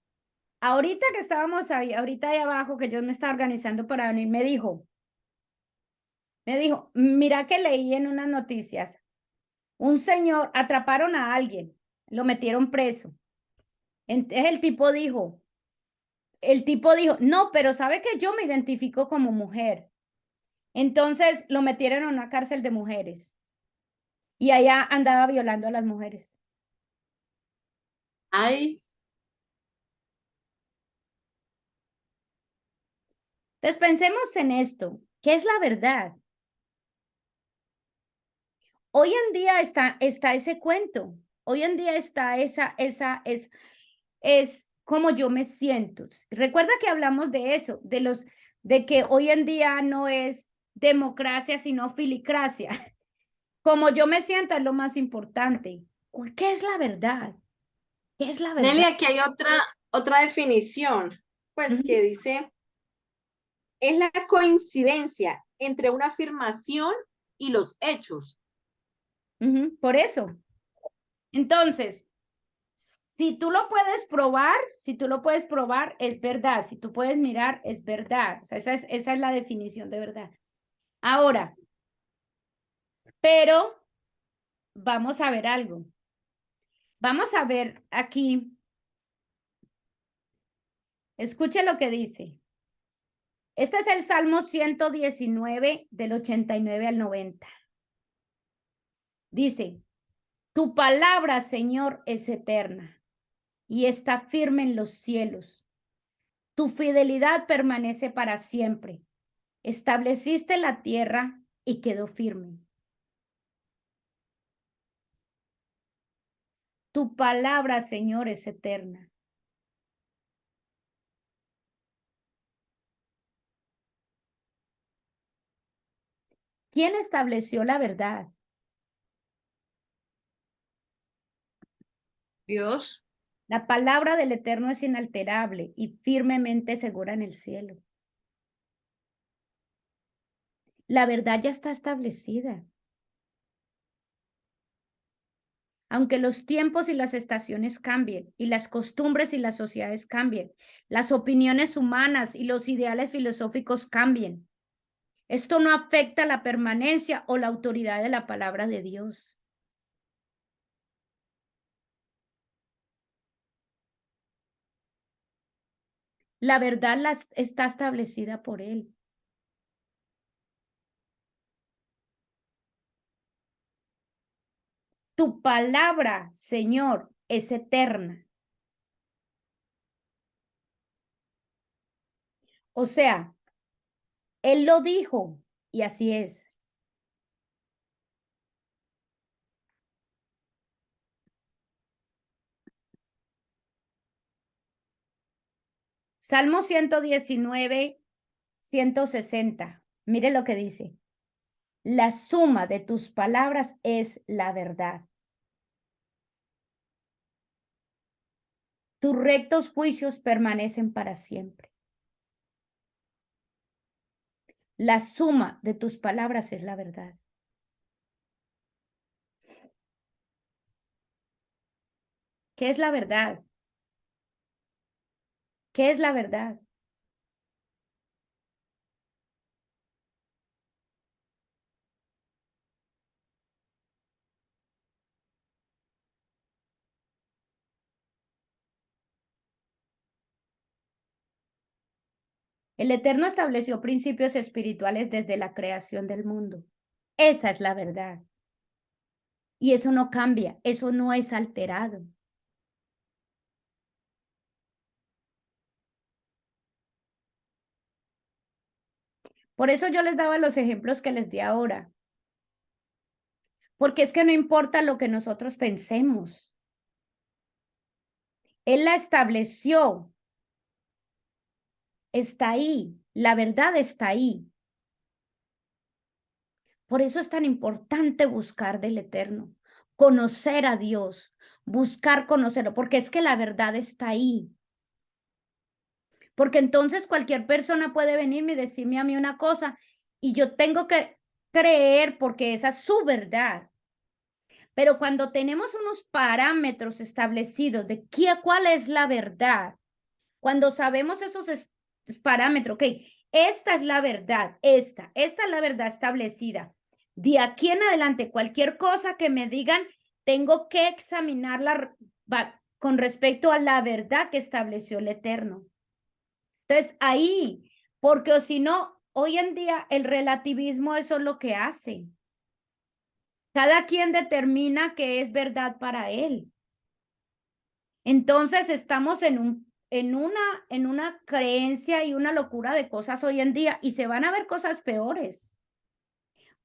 ahorita que estábamos ahí, ahorita ahí abajo, que yo me estaba organizando para venir, me dijo, mira que leí en unas noticias, un señor, atraparon a alguien, lo metieron preso. Entonces el tipo dijo, no, pero sabe que yo me identifico como mujer. Entonces lo metieron en una cárcel de mujeres y allá andaba violando a las mujeres. Ay, Entonces pensemos en esto, ¿qué es la verdad? Hoy en día está ese cuento, hoy en día está es como yo me siento. Recuerda que hablamos de eso, de que hoy en día no es democracia, sino filicracia. Como yo me siento es lo más importante. ¿Qué es la verdad? ¿Qué es la verdad? Nelly, aquí hay otra definición, pues que dice, es la coincidencia entre una afirmación y los hechos. Por eso. Entonces, si tú lo puedes probar, es verdad. Si tú puedes mirar, es verdad. O sea, esa es la definición de verdad. Ahora, pero vamos a ver algo. Vamos a ver aquí. Escuche lo que dice. Este es el Salmo 119 del 89 al 90. Dice, tu palabra, Señor, es eterna y está firme en los cielos. Tu fidelidad permanece para siempre. Estableciste la tierra y quedó firme. Tu palabra, Señor, es eterna. ¿Quién estableció la verdad? Dios. La palabra del Eterno es inalterable y firmemente segura en el cielo. La verdad ya está establecida. Aunque los tiempos y las estaciones cambien, y las costumbres y las sociedades cambien, las opiniones humanas y los ideales filosóficos cambien, esto no afecta la permanencia o la autoridad de la palabra de Dios. La verdad está establecida por Él. Tu palabra, Señor, es eterna. O sea, Él lo dijo y así es. Salmo 119, 160. Mire lo que dice. La suma de tus palabras es la verdad. Tus rectos juicios permanecen para siempre. La suma de tus palabras es la verdad. ¿Qué es la verdad? ¿Qué es la verdad? El Eterno estableció principios espirituales desde la creación del mundo. Esa es la verdad. Y eso no cambia, eso no es alterado. Por eso yo les daba los ejemplos que les di ahora. Porque es que no importa lo que nosotros pensemos. Él la estableció. Está ahí. La verdad está ahí. Por eso es tan importante buscar del Eterno, conocer a Dios, buscar conocerlo, porque es que la verdad está ahí. Porque entonces cualquier persona puede venirme y decirme a mí una cosa y yo tengo que creer porque esa es su verdad. Pero cuando tenemos unos parámetros establecidos de cuál es la verdad, cuando sabemos esos parámetros, ok, esta es la verdad, esta es la verdad establecida. De aquí en adelante, cualquier cosa que me digan, tengo que examinarla con respecto a la verdad que estableció el Eterno. Entonces, ahí, porque o si no, hoy en día el relativismo eso es lo que hace. Cada quien determina qué es verdad para él. Entonces, estamos en una creencia y una locura de cosas hoy en día y se van a ver cosas peores.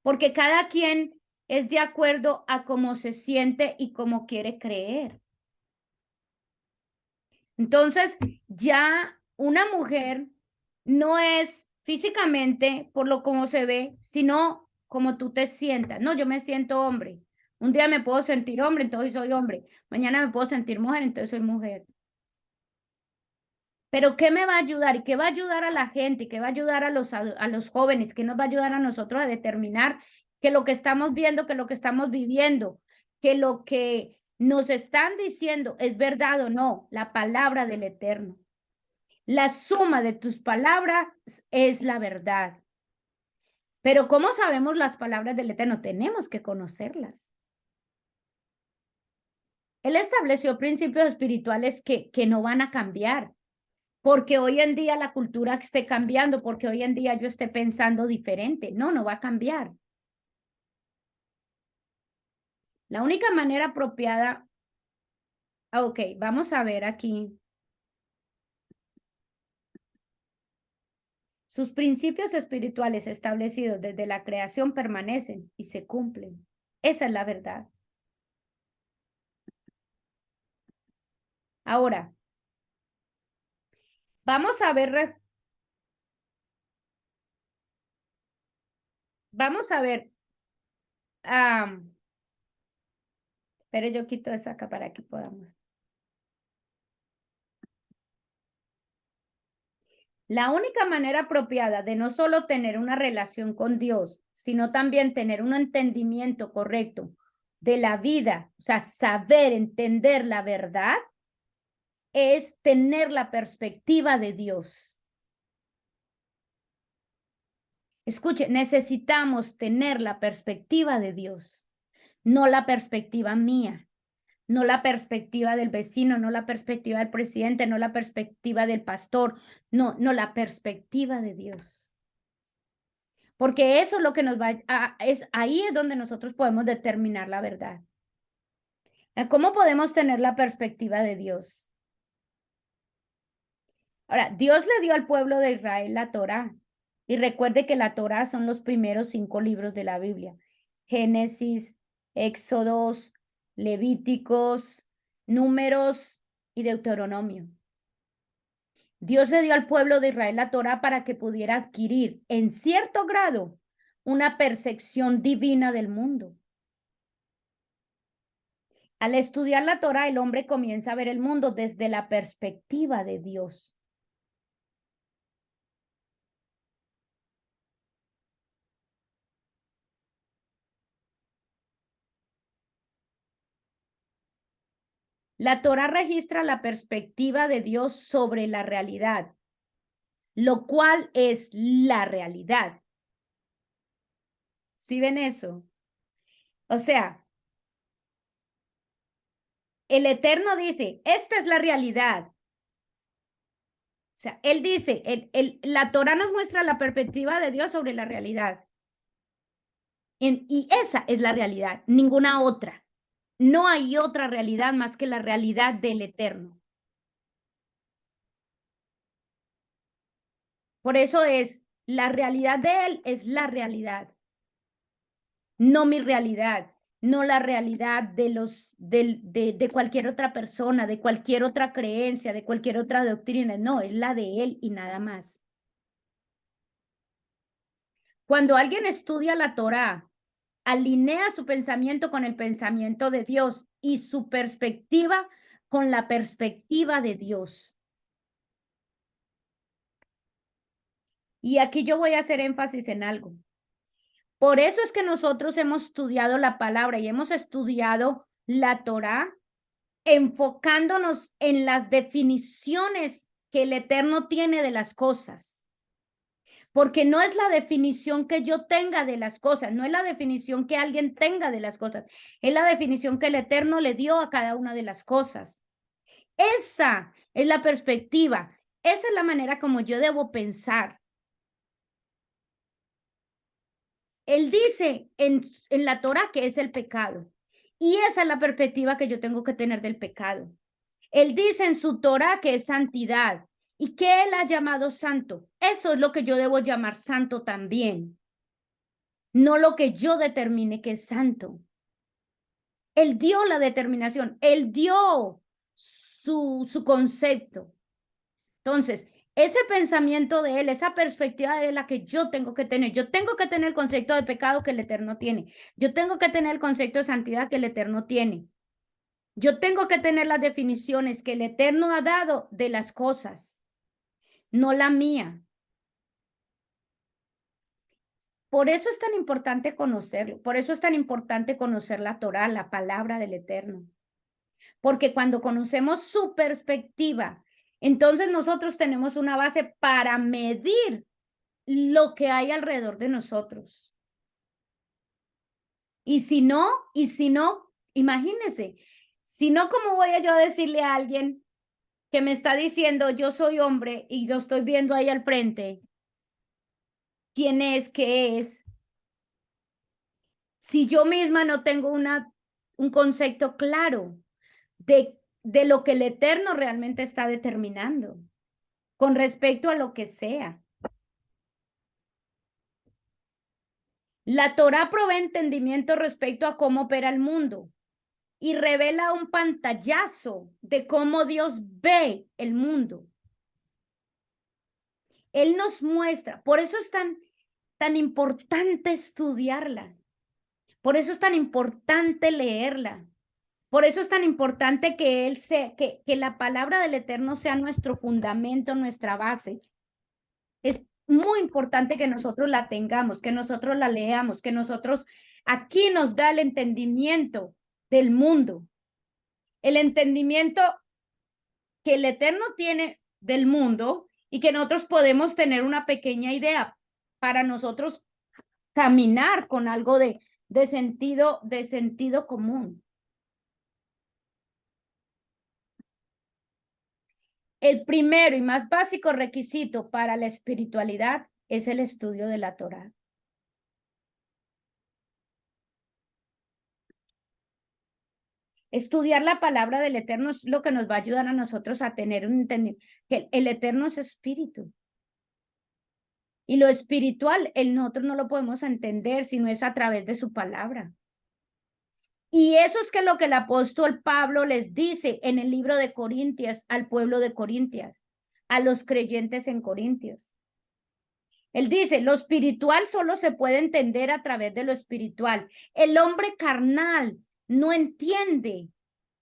Porque cada quien es de acuerdo a cómo se siente y cómo quiere creer. Entonces, ya una mujer no es físicamente por lo como se ve, sino como tú te sientas. No, yo me siento hombre. Un día me puedo sentir hombre, entonces soy hombre. Mañana me puedo sentir mujer, entonces soy mujer. Pero ¿qué me va a ayudar? ¿Y qué va a ayudar a la gente? ¿Y qué va a ayudar a los jóvenes? ¿Qué nos va a ayudar a nosotros a determinar que lo que estamos viendo, que lo que estamos viviendo, que lo que nos están diciendo es verdad o no? La palabra del Eterno. La suma de tus palabras es la verdad. Pero ¿cómo sabemos las palabras del Eterno? Tenemos que conocerlas. Él estableció principios espirituales que no van a cambiar. Porque hoy en día la cultura esté cambiando, porque hoy en día yo esté pensando diferente. No, no va a cambiar. La única manera apropiada, ok, vamos a ver aquí. Sus principios espirituales establecidos desde la creación permanecen y se cumplen. Esa es la verdad. Ahora, vamos a ver, pero yo quito esa acá para que podamos. La única manera apropiada de no solo tener una relación con Dios, sino también tener un entendimiento correcto de la vida, o sea, saber entender la verdad, es tener la perspectiva de Dios. Escuche, necesitamos tener la perspectiva de Dios, no la perspectiva mía, no la perspectiva del vecino, no la perspectiva del presidente, no la perspectiva del pastor, no la perspectiva de Dios. Porque eso es lo que nos va ahí es donde nosotros podemos determinar la verdad. ¿Cómo podemos tener la perspectiva de Dios? Ahora, Dios le dio al pueblo de Israel la Torá. Y recuerde que la Torá son los primeros 5 libros de la Biblia. Génesis, Éxodos, Levíticos, Números y Deuteronomio. Dios le dio al pueblo de Israel la Torá para que pudiera adquirir, en cierto grado, una percepción divina del mundo. Al estudiar la Torá, el hombre comienza a ver el mundo desde la perspectiva de Dios. La Torá registra la perspectiva de Dios sobre la realidad, lo cual es la realidad. ¿Sí ven eso? O sea, el Eterno dice, esta es la realidad. O sea, él dice, la Torá nos muestra la perspectiva de Dios sobre la realidad. Y esa es la realidad, ninguna otra. No hay otra realidad más que la realidad del Eterno. Por eso es, la realidad de Él es la realidad, no mi realidad, no la realidad de cualquier otra persona, de cualquier otra creencia, de cualquier otra doctrina. No, es la de Él y nada más. Cuando alguien estudia la Torá, alinea su pensamiento con el pensamiento de Dios y su perspectiva con la perspectiva de Dios. Y aquí yo voy a hacer énfasis en algo. Por eso es que nosotros hemos estudiado la palabra y hemos estudiado la Torá, enfocándonos en las definiciones que el Eterno tiene de las cosas. Porque no es la definición que yo tenga de las cosas, no es la definición que alguien tenga de las cosas, es la definición que el Eterno le dio a cada una de las cosas. Esa es la perspectiva, esa es la manera como yo debo pensar. Él dice en la Torá que es el pecado, y esa es la perspectiva que yo tengo que tener del pecado. Él dice en su Torá que es santidad, y que él ha llamado santo. Eso es lo que yo debo llamar santo también, no lo que yo determine que es santo. Él dio la determinación, él dio su concepto. Entonces, ese pensamiento de él, esa perspectiva de él, la que yo tengo que tener. Yo tengo que tener el concepto de pecado que el Eterno tiene. Yo tengo que tener el concepto de santidad que el Eterno tiene. Yo tengo que tener las definiciones que el Eterno ha dado de las cosas, no la mía. Por eso es tan importante conocerlo. Por eso es tan importante conocer la Torá, la palabra del Eterno. Porque cuando conocemos su perspectiva, entonces nosotros tenemos una base para medir lo que hay alrededor de nosotros. Y si no, imagínense, si no, ¿cómo voy yo a decirle a alguien que me está diciendo yo soy hombre y lo estoy viendo ahí al frente? ¿Quién es? ¿Qué es? Si yo misma no tengo un concepto claro de lo que el Eterno realmente está determinando con respecto a lo que sea. La Torá provee entendimiento respecto a cómo opera el mundo y revela un pantallazo de cómo Dios ve el mundo. Él nos muestra, por eso es tan importante estudiarla, por eso es tan importante leerla, por eso es tan importante que la palabra del Eterno sea nuestro fundamento, nuestra base. Es muy importante que nosotros la tengamos, que nosotros la leamos, que nosotros aquí nos da el entendimiento del mundo, el entendimiento que el Eterno tiene del mundo y que nosotros podemos tener una pequeña idea para nosotros caminar con algo de sentido común. El primero y más básico requisito para la espiritualidad es el estudio de la Torá. Estudiar la palabra del Eterno es lo que nos va a ayudar a nosotros a tener un entendimiento, que el Eterno es espíritu. Y lo espiritual, nosotros no lo podemos entender si no es a través de su palabra. Y eso es que lo que el apóstol Pablo les dice en el libro de Corintias al pueblo de Corintias, a los creyentes en Corintios. Él dice, lo espiritual solo se puede entender a través de lo espiritual. El hombre carnal no entiende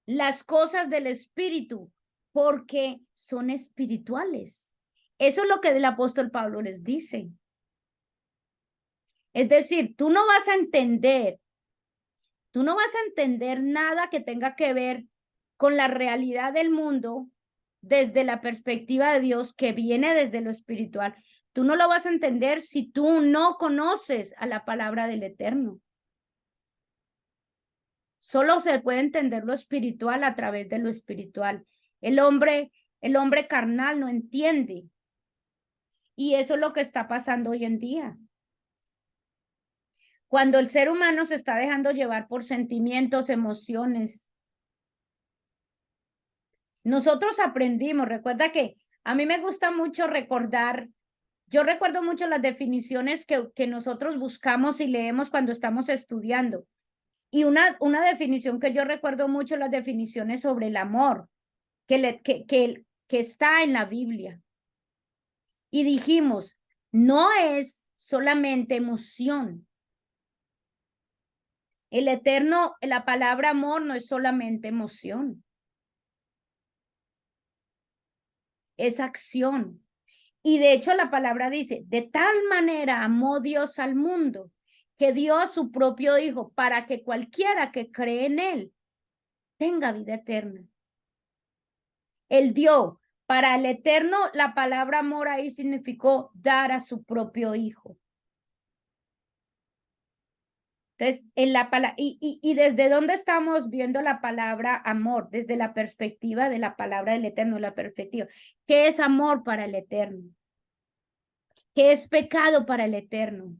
las cosas del espíritu, porque son espirituales. Eso es lo que el apóstol Pablo les dice. Es decir, tú no vas a entender nada que tenga que ver con la realidad del mundo desde la perspectiva de Dios que viene desde lo espiritual. Tú no lo vas a entender si tú no conoces a la palabra del Eterno. Solo se puede entender lo espiritual a través de lo espiritual. El hombre carnal no entiende. Y eso es lo que está pasando hoy en día. Cuando el ser humano se está dejando llevar por sentimientos, emociones. Nosotros aprendimos, recuerda que a mí me gusta mucho recordar, yo recuerdo mucho las definiciones que nosotros buscamos y leemos cuando estamos estudiando. Y una definición que yo recuerdo mucho, las definiciones sobre el amor, que está en la Biblia. Y dijimos, no es solamente emoción. El Eterno, la palabra amor no es solamente emoción. Es acción. Y de hecho la palabra dice, de tal manera amó Dios al mundo, que dio a su propio Hijo para que cualquiera que cree en Él tenga vida eterna. Él dio. Para el Eterno, la palabra amor ahí significó dar a su propio Hijo. Entonces, y desde dónde estamos viendo la palabra amor, desde la perspectiva de la palabra del Eterno, la perspectiva. ¿Qué es amor para el Eterno? ¿Qué es pecado para el Eterno?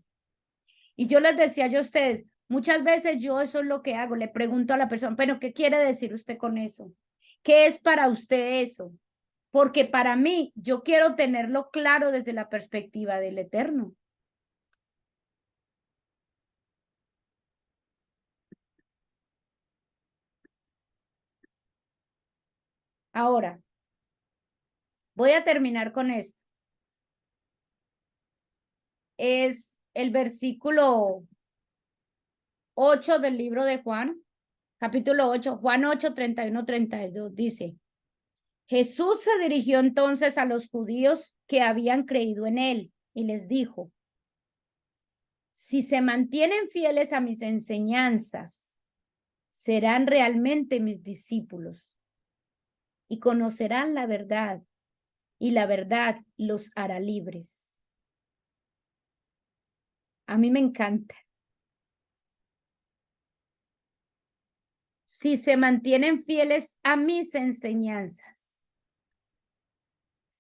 Y yo les decía a ustedes, muchas veces yo eso es lo que hago, le pregunto a la persona, pero ¿qué quiere decir usted con eso? ¿Qué es para usted eso? Porque para mí, yo quiero tenerlo claro desde la perspectiva del Eterno. Ahora, voy a terminar con esto. Es el versículo 8 del libro de Juan, capítulo 8, Juan 8, 31, 32, dice, Jesús se dirigió entonces a los judíos que habían creído en él y les dijo, si se mantienen fieles a mis enseñanzas, serán realmente mis discípulos y conocerán la verdad, y la verdad los hará libres. A mí me encanta. Si se mantienen fieles a mis enseñanzas.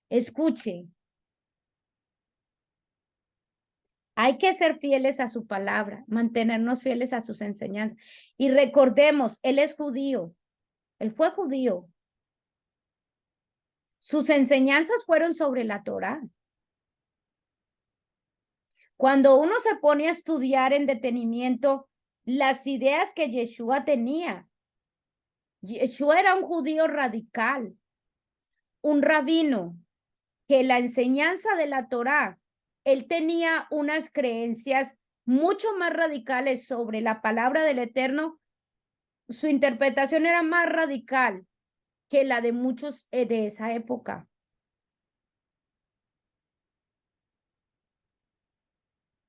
Escuche. Hay que ser fieles a su palabra, mantenernos fieles a sus enseñanzas. Y recordemos, él es judío. Él fue judío. Sus enseñanzas fueron sobre la Torá. Cuando uno se pone a estudiar en detenimiento las ideas que Yeshua tenía, Yeshua era un judío radical, un rabino, que la enseñanza de la Torá, él tenía unas creencias mucho más radicales sobre la palabra del Eterno. Su interpretación era más radical que la de muchos de esa época.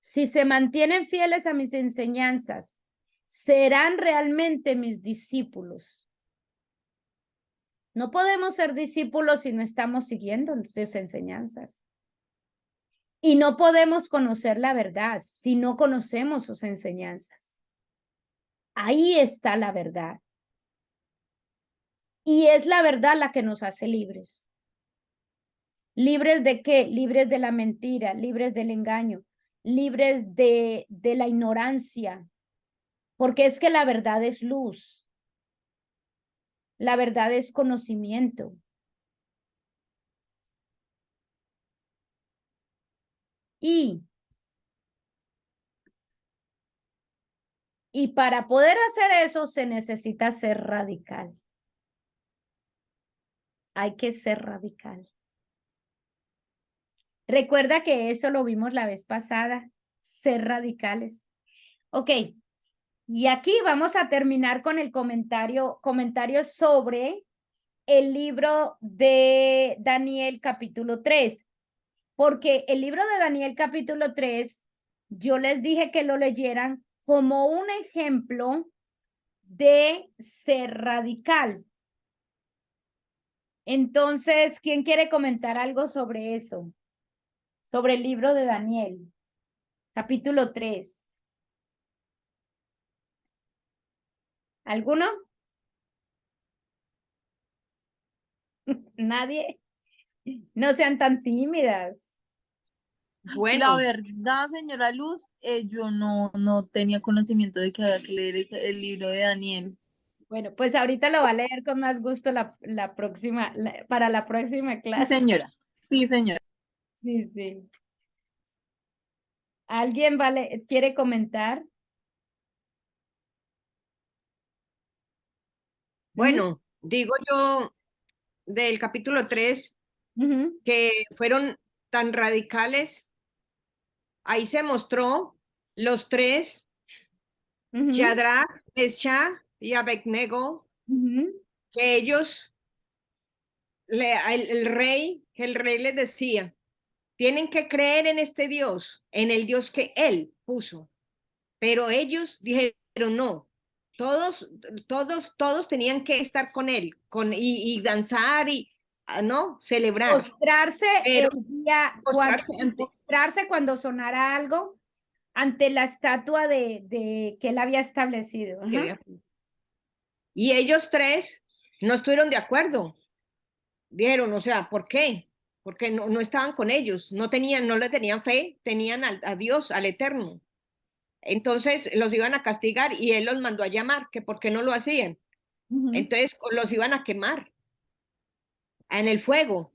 Si se mantienen fieles a mis enseñanzas, serán realmente mis discípulos. No podemos ser discípulos si no estamos siguiendo sus enseñanzas. Y no podemos conocer la verdad si no conocemos sus enseñanzas. Ahí está la verdad. Y es la verdad la que nos hace libres. ¿Libres de qué? Libres de la mentira, libres del engaño, libres de la ignorancia. Porque es que la verdad es luz. La verdad es conocimiento. Y para poder hacer eso se necesita ser radical. Hay que ser radical. Recuerda que eso lo vimos la vez pasada, ser radicales. Ok, Y aquí vamos a terminar con el comentario sobre el libro de Daniel capítulo 3, porque el libro de Daniel capítulo 3, yo les dije que lo leyeran como un ejemplo de ser radical. Entonces, ¿quién quiere comentar algo sobre eso? Sobre el libro de Daniel, capítulo 3. ¿Alguno? ¿Nadie? No sean tan tímidas. La Bueno, verdad, señora Luz, yo no tenía conocimiento de que había que leer el libro de Daniel. Bueno, pues ahorita lo va a leer con más gusto para la próxima Sí, clase. señora. Sí, señora. Sí, sí. ¿Alguien quiere comentar? Bueno, digo yo del capítulo 3 Ujú, que fueron tan radicales. Ahí se mostró los tres, ujú, Shadrach, Meshach y Abednego, ujú. que ellos, que el rey les decía, tienen que creer en este Dios, en el Dios que él puso. Pero ellos dijeron no. Todos tenían que estar con él, y danzar y, no, celebrar, Postrarse pero el día, mostrarse ante. postrarse cuando sonara algo ante la estatua que él había establecido. Ajá. Y ellos tres no estuvieron de acuerdo. Dijeron, o sea, ¿por qué? Porque no estaban con ellos, no le tenían fe, tenían a Dios, al Eterno. Entonces los iban a castigar y él los mandó a llamar, que por qué no lo hacían. Ujú, Entonces los iban a quemar en el fuego.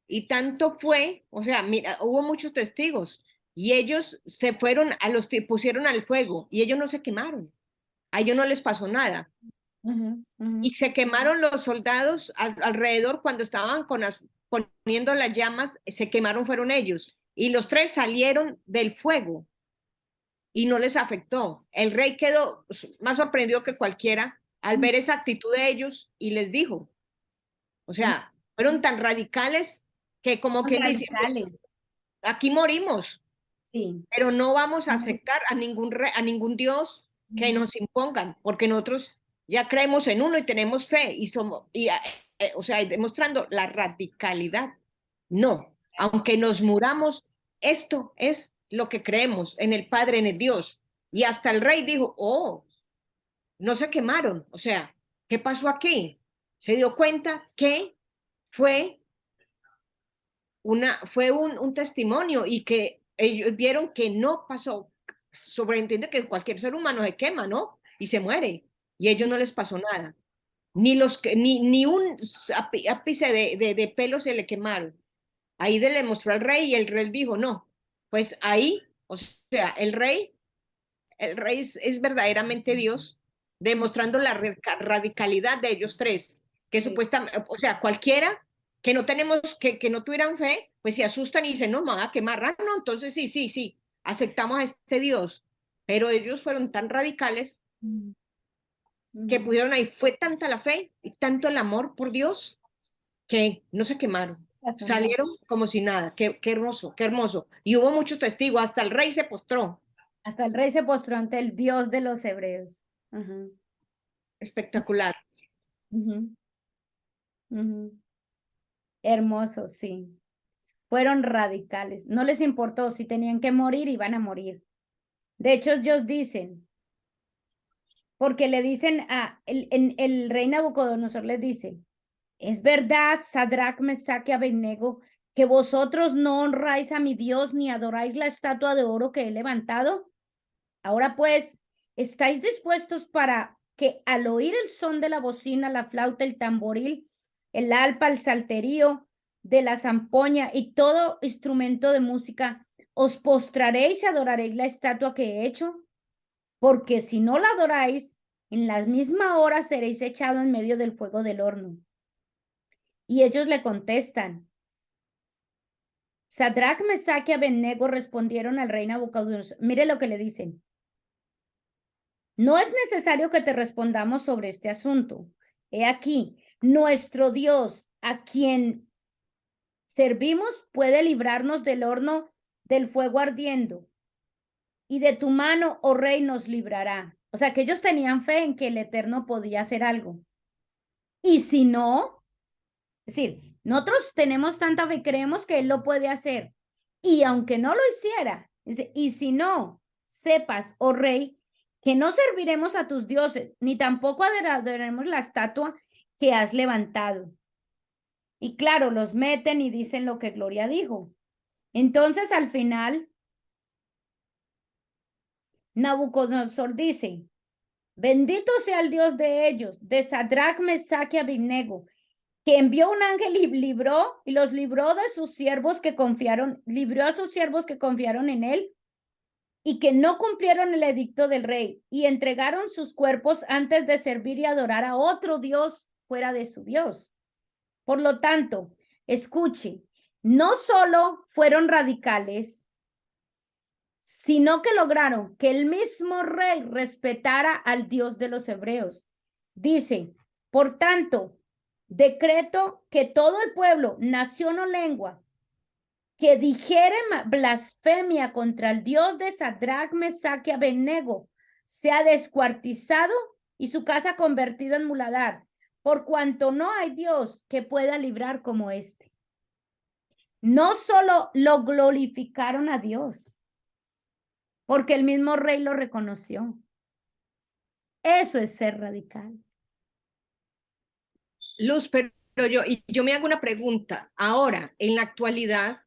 Y tanto fue, o sea, mira, hubo muchos testigos y ellos se fueron pusieron al fuego y ellos no se quemaron. A ellos no les pasó nada. ujú, ujú. Y se quemaron los soldados alrededor cuando estaban poniendo las llamas, se quemaron fueron ellos. Y los tres salieron del fuego y no les afectó. El rey quedó más sorprendido que cualquiera al ver esa actitud de ellos y les dijo, o sea, fueron tan radicales que como Son quien dice, radicales, pues aquí morimos, sí. pero no vamos a aceptar a ningún Dios que Ujú. nos impongan, porque nosotros ya creemos en uno y tenemos fe y somos, o sea, demostrando la radicalidad. No, aunque nos muramos, esto es lo que creemos en el Padre, en el Dios. Y hasta el rey dijo, oh, no se quemaron, o sea, ¿qué pasó aquí? Se dio cuenta que fue fue un testimonio y que ellos vieron que no pasó. Sobreentiende que cualquier ser humano se quema, ¿no? Y se muere. Y a ellos no les pasó nada. Ni un ápice de pelo se le quemaron. Ahí le mostró al rey y el rey dijo, no, pues ahí, o sea, el rey es verdaderamente Dios, demostrando la radicalidad de ellos tres, que Sí. supuestamente, o sea, cualquiera que no tenemos, que no tuvieran fe, pues se asustan y dicen, no, me van a quemar. Ah, no, entonces sí, aceptamos a este Dios. Pero ellos fueron tan radicales Ujú, que ujú. pudieron ahí, fue tanta la fe y tanto el amor por Dios que no se quemaron. Pasó nada. Salieron como si nada. Qué hermoso, qué hermoso. Y hubo muchos testigos, hasta el rey se postró. Hasta el rey se postró ante el Dios de los hebreos. Ajá. Espectacular. Ujú, ujú. Hermoso, sí. Fueron radicales. No les importó si tenían que morir, iban a morir. De hecho, ellos dicen, porque le dicen el rey Nabucodonosor les dice, es verdad, Sadrach, Mesach y Abednego, que vosotros no honráis a mi Dios ni adoráis la estatua de oro que he levantado. Ahora pues, ¿estáis dispuestos para que al oír el son de la bocina, la flauta, el tamboril, el arpa, el salterio, de la zampoña y todo instrumento de música, os postraréis y adoraréis la estatua que he hecho? Porque si no la adoráis, en la misma hora seréis echado en medio del fuego del horno. Y ellos le contestan. Sadrach, Mesach y Abednego respondieron al rey Nabucodonosor. Mire lo que le dicen. No es necesario que te respondamos sobre este asunto. He aquí, nuestro Dios, a quien servimos, puede librarnos del horno del fuego ardiendo, y de tu mano, oh rey, nos librará. O sea, que ellos tenían fe en que el Eterno podía hacer algo. Y si no, es decir, nosotros tenemos tanta fe, creemos que Él lo puede hacer. Y aunque no lo hiciera, dice, y si no, sepas, oh rey, que no serviremos a tus dioses, ni tampoco adoraremos la estatua que has levantado. Y claro, los meten y dicen lo que Gloria dijo. Entonces, al final, Nabucodonosor dice, bendito sea el Dios de ellos, de Sadrach, Mesach y Abednego, que envió un ángel y los libró de sus siervos que confiaron, libró a sus siervos que confiaron en él y que no cumplieron el edicto del rey y entregaron sus cuerpos antes de servir y adorar a otro Dios fuera de su Dios. Por lo tanto, escuche, no solo fueron radicales, sino que lograron que el mismo rey respetara al Dios de los hebreos. Dice, por tanto, decreto que todo el pueblo, nación o lengua, que dijere blasfemia contra el Dios de Sadrach, Mesach y Abednego, sea descuartizado y su casa convertida en muladar, por cuanto no hay Dios que pueda librar como este. No solo lo glorificaron a Dios, porque el mismo rey lo reconoció. Eso es ser radical. Luz, pero yo me hago una pregunta. Ahora, en la actualidad,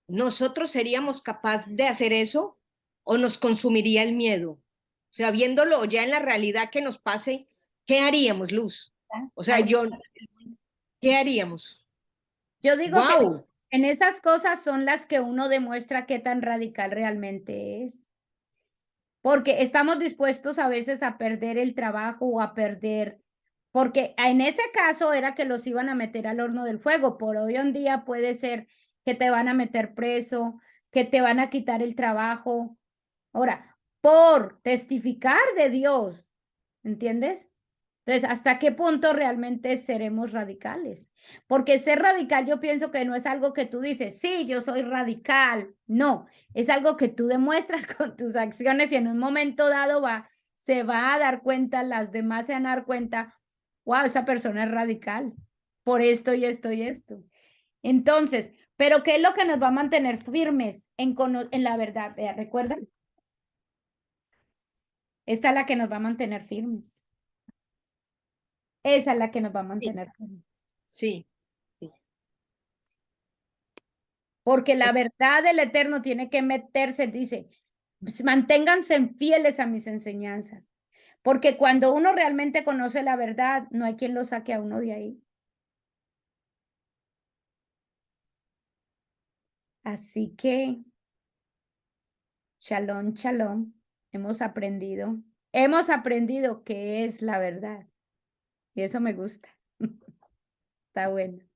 ¿nosotros seríamos capaces de hacer eso o nos consumiría el miedo? O sea, viéndolo ya en la realidad que nos pase, ¿qué haríamos, Luz? O sea, ¿qué haríamos? Yo digo que ¡Wow! en esas cosas son las que uno demuestra qué tan radical realmente es. Porque estamos dispuestos a veces a perder el trabajo o a perder, porque en ese caso era que los iban a meter al horno del fuego. Por hoy en día puede ser que te van a meter preso, que te van a quitar el trabajo. Ahora, por testificar de Dios, ¿entiendes? Entonces, ¿hasta qué punto realmente seremos radicales? Porque ser radical yo pienso que no es algo que tú dices, sí, yo soy radical. No, es algo que tú demuestras con tus acciones y en un momento dado se va a dar cuenta, las demás se van a dar cuenta, wow, esta persona es radical por esto y esto y esto. Entonces, ¿pero qué es lo que nos va a mantener firmes en la verdad? ¿Recuerdan? Esta es la que nos va a mantener firmes. Esa es la que nos va a mantener firmes. Sí, sí. Porque la verdad del Eterno tiene que meterse, dice, manténganse fieles a mis enseñanzas. Porque cuando uno realmente conoce la verdad, no hay quien lo saque a uno de ahí. Así que, shalom, shalom, hemos aprendido qué es la verdad. Y eso me gusta. Está bueno.